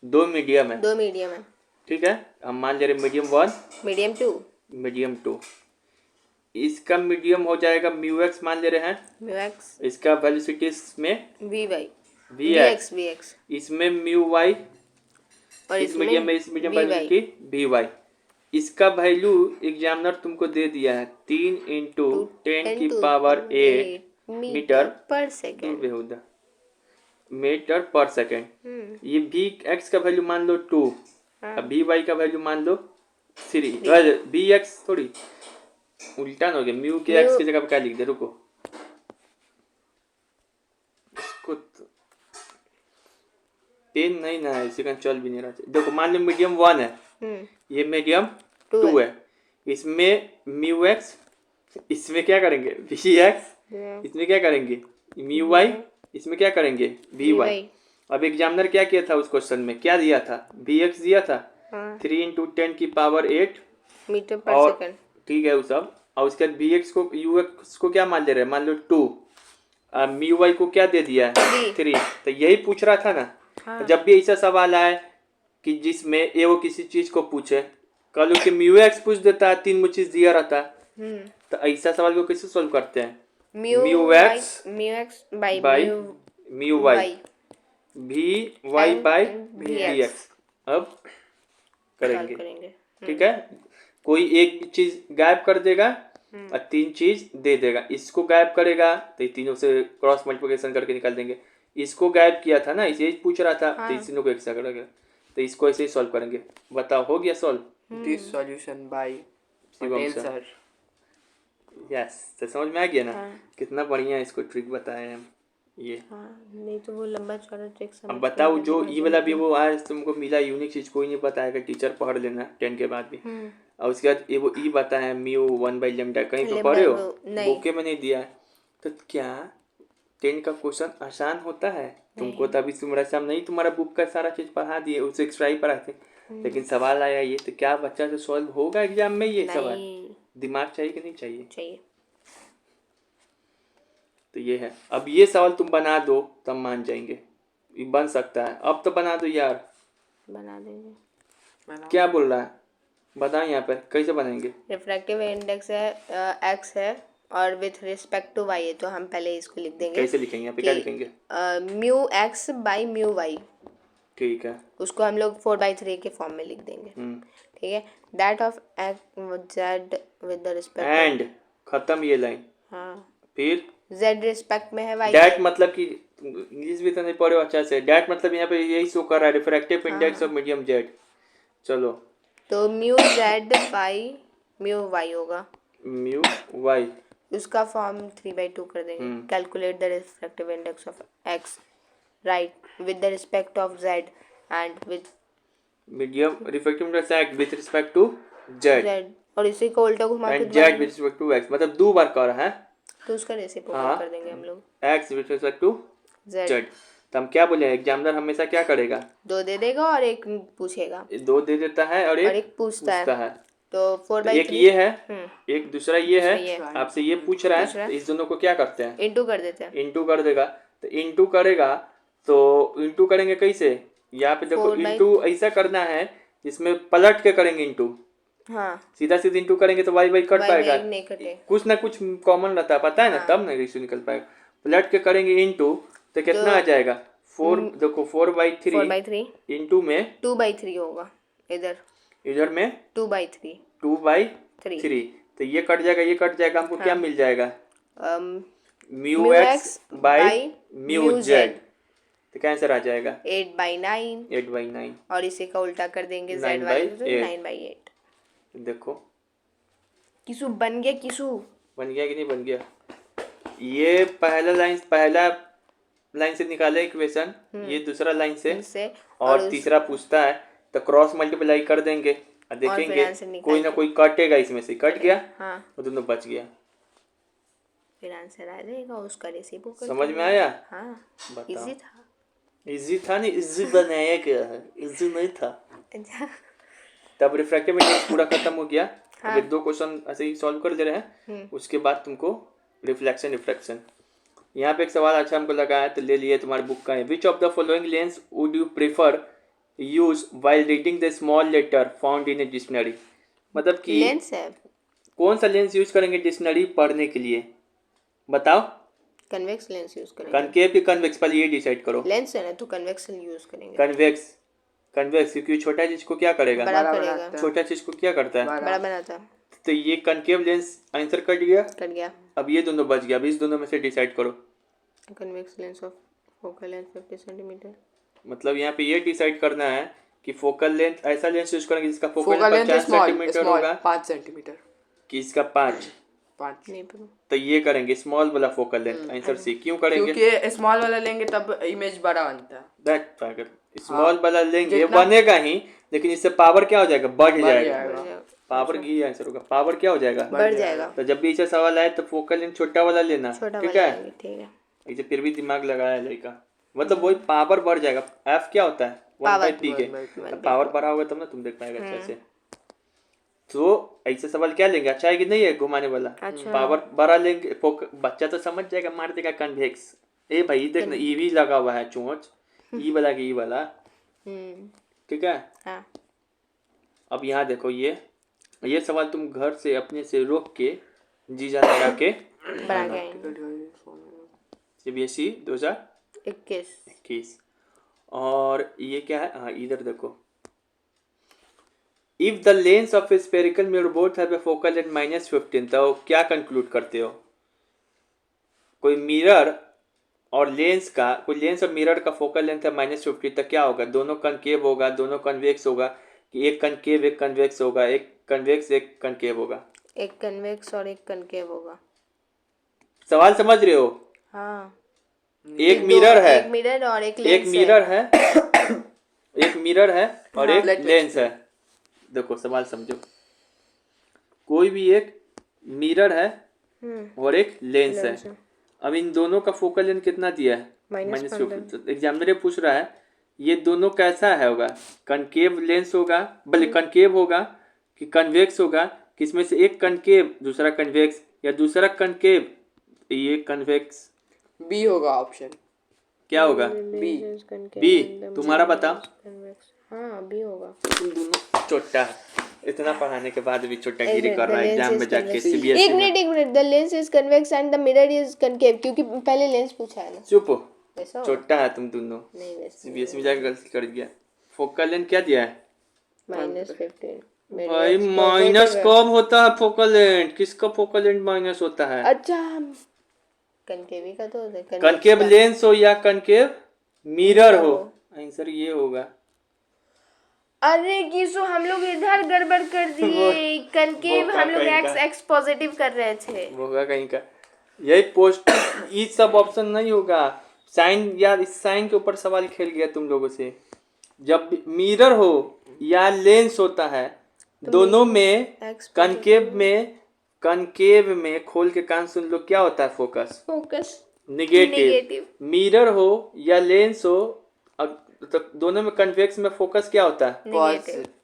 2 मीडियम है। ठीक है, हम मान ले रहे मीडियम 1 मीडियम 2, इसका मीडियम हो जाएगा म्यू एक्स मान ले रहे हैं, इसका वेलोसिटी में Vx, इसमें म्यू वाई, और इस मीडियम में वेलोसिटी Vy। इसका वैल्यू एग्जामिनर तुमको दे दिया है 3 इंटू 10 की पावर 8 मीटर पर सेकेंड। बेहुदा मीटर पर सेकेंड। ये वी एक्स का वैल्यू मान लो 2, अब वी वाई का वैल्यू मान लो 3। वी एक्स थोड़ी उल्टा ना हो गया, म्यू के एक्स की जगह पे क्या लिख दे, रुको इसको पेन नहीं ना है, इसी का चल भी नहीं रहा। देखो मान लो मीडियम 1 है, ये मीडियम 2 है, इसमें म्यू एक्स, इसमें क्या करेंगे वी एक्स, इसमें क्या करेंगे म्यू वाई, इसमें क्या करेंगे वी वाई। अब एग्जामिनर क्या किया था उस क्वेश्चन में, क्या दिया था, वी एक्स दिया था 3 इंटू 10 की पावर 8 मीटर पर सेकेंड, ठीक है वो सब। और उसके बाद वी एक्स को यू एक्स को क्या मान ले रहे हैं, मान लो 2, म्यू वाई को क्या दे दिया है 3। तो यही पूछ रहा था ना। हाँ। जब भी ऐसा सवाल आए कि जिसमें ये वो किसी चीज को पूछे, कल कि म्यू एक्स पूछ देता है, 3 चीज दिया रहता है, तो ऐसा सवाल को कैसे सोल्व करते हैं, mu X by mu Y V Y by V X. अब करेंगे ठीक है, कोई एक चीज गायब कर देगा और 3 चीज दे देगा, इसको गायब करेगा तो ये तीनों से क्रॉस मल्टीप्लिकेशन करके निकाल देंगे। इसको गायब किया था ना, इसे पूछ रहा था, तो इस तीनों को एक साथ करेंगे, तो इसको ऐसे ही सॉल्व करेंगे। बताओ हो गया solve. This solution bye Patel sir. Yes, तो समझ में आ गया ना। कितना बढ़िया इसको ट्रिक बताया हम ये। नहीं तो वो लंबा चौड़ा ट्रिक समझ। अब बताओ जो ये वाला भी वो आज तुमको मिला यूनिक चीज, कोई नहीं बताएगा, टीचर पढ़ लेना 10 के बाद भी। और उसके बाद ये वो ई बताया म्यू 1/λ, कहीं पे पढ़े हो, बुके में नहीं दिया है। तो क्या 10 का क्वेश्चन आसान होता है तुमको, तभी तुम्हारा सामने नहीं, तुम्हारा बुक का सारा चीज पढ़ा दिए, उससे एक्स्ट्रा ही पढ़ाते, लेकिन सवाल आया ये, तो क्या बच्चा से सॉल्व होगा एग्जाम में ये सवाल। दिमाग चाहिए कि नहीं चाहिए। तो ये है, अब ये सवाल तुम बना दो तब मान जाएंगे, ये बन सकता है। अब तो बना दो यार, बना देंगे। क्या बोल रहा है बताओ यहाँ पर कैसे बनाएंगे। रिफ्रैक्टिव इंडेक्स है एक्स है और विथ रिस्पेक्ट टू वाई है, तो हम पहले इसको लिख देंगे। कैसे लिखेंगे यहाँ पे, क्या लिखेंगे, mu X by mu Y, ठीक है, उसको हम लोग 4/3 के फॉर्म में लिख देंगे। ठीक है, that of Z with the respect and खत्म ये लाइन। हाँ, फिर जेड रिस्पेक्ट में है वाई। डैट मतलब कि इंग्लिश भी तो नहीं पढ़े अच्छा से, डैट मतलब यहाँ पे यही शो कर रहा है, refractive index of medium Z. चलो तो mu Z by mu Y होगा, म्यू वाई, उसका फॉर्म 3/2 कर देंगे। Calculate the refractive index of X right with the respect of Z and with medium refractive index X with respect to Z, और इसी को उल्टा घुमा के Z with respect to X, मतलब 2 बार कर रहा है, तो उसका रेसिप्रोकल कर देंगे हम लोग X with respect to Z. तो हम क्या बोले, एग्जामिनर हमेशा क्या करेगा, 2 दे देगा और 1 पूछेगा, 2 दे देता है और एक पूछता है। तो 4/3 एक ये है, एक दूसरा ये है, आपसे ये पूछ रहा है, तो इस दोनों को क्या करते हैं, इंटू कर देते हैं। इंटू कर देगा, तो इंटू करेगा, तो इंटू करेंगे कैसे, यहाँ पे देखो इंटू ऐसा करना है इसमें पलट के करेंगे इंटू, हाँ, सीधा सीधा इंटू करेंगे तो वाई कट पाएगा, नहीं कटे, कुछ ना कुछ कॉमन रहता है, पता है ना, तब ना रेशियो निकल पाएगा। पलट के करेंगे इंटू, तो कितना आ जाएगा 4, देखो 4/3 इंटू में 2/3 होगा, इधर में 2/3 2/3, तो ये कट जाएगा, ये कट जाएगा, हमको क्या मिल जाएगा, mu X by mu Z, तो क्या आंसर आ जाएगा 8/9, और इसी का उल्टा कर देंगे जेड वाले को, तो 9/8। देखो किसु बन गया कि नहीं बन गया। ये पहला लाइन से निकाले इक्वेशन, ये दूसरा लाइन से और तीसरा पूछता है, तो क्रॉस मल्टीप्लाई कर देंगे और देखेंगे कोई ना कोई कटेगा, इसमें से कट गया, हाँ, तो दोनों बच गया, फिर आंसर आ जाएगा उसका रेसिप्रोकल। समझ में आया। हाँ, इजी था नहीं, इजी बनाया क्या है, इजी नहीं था। तब रिफ्रैक्टिव इंडेक्स पूरा खत्म हो गया। हाँ। अब 2 क्वेश्चन ऐसे ही सॉल्व कर दे रहे हैं, उसके बाद तुमको रिफ्लेक्शन। यहाँ पे एक सवाल अच्छा हमको लगा है, तो ले लिए, तुम्हारे बुक का है। Which of the following lens would you prefer use while reading the small letter found in a dictionary, मतलब कि लेंस है, कौन सा लेंस यूज करेंगे डिक्शनरी पढ़ने के लिए, बताओ। कन्वेक्स लेंस यूज करेंगे, कनकेव की कन्वेक्स, पहले ये डिसाइड करो। लेंस है ना, तो कन्वेक्स यूज करेंगे। कन्वेक्स, क्योंकि छोटा चीज को क्या करेगा, बड़ा बड़ा करेगा, बनाता है। छोटा चीज को क्या करता है। बड़ा बनाता, तो ये कनकेव लेंस आंसर कट गया। कट गया। अब ये दोनों बच गया। अब इस दोनों में से डिसाइड करो। Convex lens of focal length 50 centimetre. मतलब यहाँ पे ये डिसाइड करना है कि फोकल लेंथ ऐसा लेंस यूज करेंगे जिसका focal focal length 50 small centimetre small होगा 5 सेंटीमीटर कि इसका 5। 5 नहीं पता। तो ये करेंगे स्मॉल वाला फोकल लेंथ। Answer C. क्यों करेंगे? क्योंकि स्मॉल वाला लेंगे तब इमेज बड़ा बनता है। दैट अगर स्मॉल वाला लेंगे जितना- बनेगा ही, लेकिन इससे पावर क्या हो जाएगा, बढ़ जाएगा। जाएगा। पावर की आंसर होगा, पावर क्या हो जाएगा, बढ़ जाएगा। तो जब भी ऐसा सवाल आए तो फोकल लेंथ छोटा वाला लेना। छोटा ठीक वाला है, लेंगे, ठीक है। इसे फिर भी दिमाग लगाया लड़का। मतलब वही पावर बढ़ जाएगा। एफ क्या होता है, 1/p के। पावर बढ़ा होगा तब ना तुम देख पाएगा अच्छे से। तो ऐसे सवाल क्या लेंगे, अच्छा है कि नहीं है घुमाने वाला। पावर बढ़ा लेंगे, बच्चा तो समझ जाएगा, मार देगा कन्वेक्स। ए भाई देख ना, ई भी लगा हुआ है चोंच, ई वाला की ई वाला। ठीक है। हाँ। अब यहाँ देखो, ये सवाल तुम घर से अपने से रोक के जीजा लगा के बना के आएंगे। CBSE 2021। 21। और ये क्या है, हाँ इधर देखो। If the lens of A spherical mirror both have a focal length -15, तो क्या कंक्लूड करते हो? कोई मिरर और लेंस का, कोई लेंस और मिरर का फोकल लेंथ है -15, तो क्या होगा, दोनों कनकेव होगा, दोनों कन्वेक्स होगा, कि एक कनकेव एक कन्वेक्स होगा, एक कन्वेक्स एक कनकेव होगा? एक कन्वेक्स और एक कनकेव होगा। सवाल समझ रहे हो? हाँ। एक मिरर है, एक मिरर और एक एक लेंस मिरर है, एक मिरर है और हाँ। एक लेंस है। देखो सवाल समझो, कोई भी एक मिरर है और एक लेंस है। अब इन दोनों का फोकल लेंथ कितना दिया है, -15। एग्जामिनर पूछ रहा है ये दोनों कैसा है, होगा कनकेव लेंस होगा, बल्कि कनकेव होगा कि कन्वेक्स होगा, किसमें से एक कनकेव दूसरा कन्वेक्स, या दूसरा कनकेव ये कन्वेक्स। बी होगा ऑप्शन। क्या होगा? बी। तुम्हारा बताओ। हाँ बी होगा। तुम दोनों छोटा है, इतना पढ़ाने के बाद भी छोटा गिरी कर रहा है एग्जाम में जाके। एक CBSE में minute, the lens is convex and the mirror is concave, क्योंकि पहले लेंस पूछा है ना। चुप हो, वैसा होगा? छोटा है तुम दोनों। नहीं वैसे CBSE में जाके गलती कर दिया। फोकल लेंथ क्या दिया है -15। भाई? माइनस कब होता है फोकल लेंथ? किसका फोकल लेंथ माइनस होता है? अच्छा कनकेवी का तो होता है। कनकेव लेंस हो या कनकेव मिरर हो, आंसर ये होगा। अरे किसो हम लोग इधर गड़बड़ कर दिए। कनकेव हम लोग एक्स पॉजिटिव कर रहे थे। होगा कहीं का, यही पोस्ट ये सब ऑप्शन नहीं होगा। साइन, यार इस साइन के ऊपर सवाल खेल गया तुम लोगों से। जब मिरर हो या लेंस होता है, दोनों में कनकेव में खोल के कान सुन लो, क्या होता है फोकस निगेटिव। मिरर हो या लेंस हो, तो दोनों में कन्वेक्स में फोकस क्या होता है,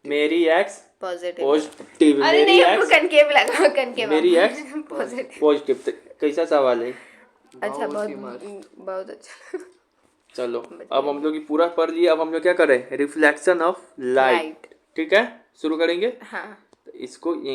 मेरी एक्स पॉजिटिव, अरे नहीं हमको कनकेव लगा, कनकेव मेरी एक्स पॉजिटिव। कैसा सवाल है? अच्छा, बहुत अच्छा। चलो अब हम लोग पूरा पढ़ लिए। अब हम लोग क्या कर रहे हैं, रिफ्लेक्शन ऑफ लाइट। ठीक है, शुरू करेंगे। हाँ। इसको यहीं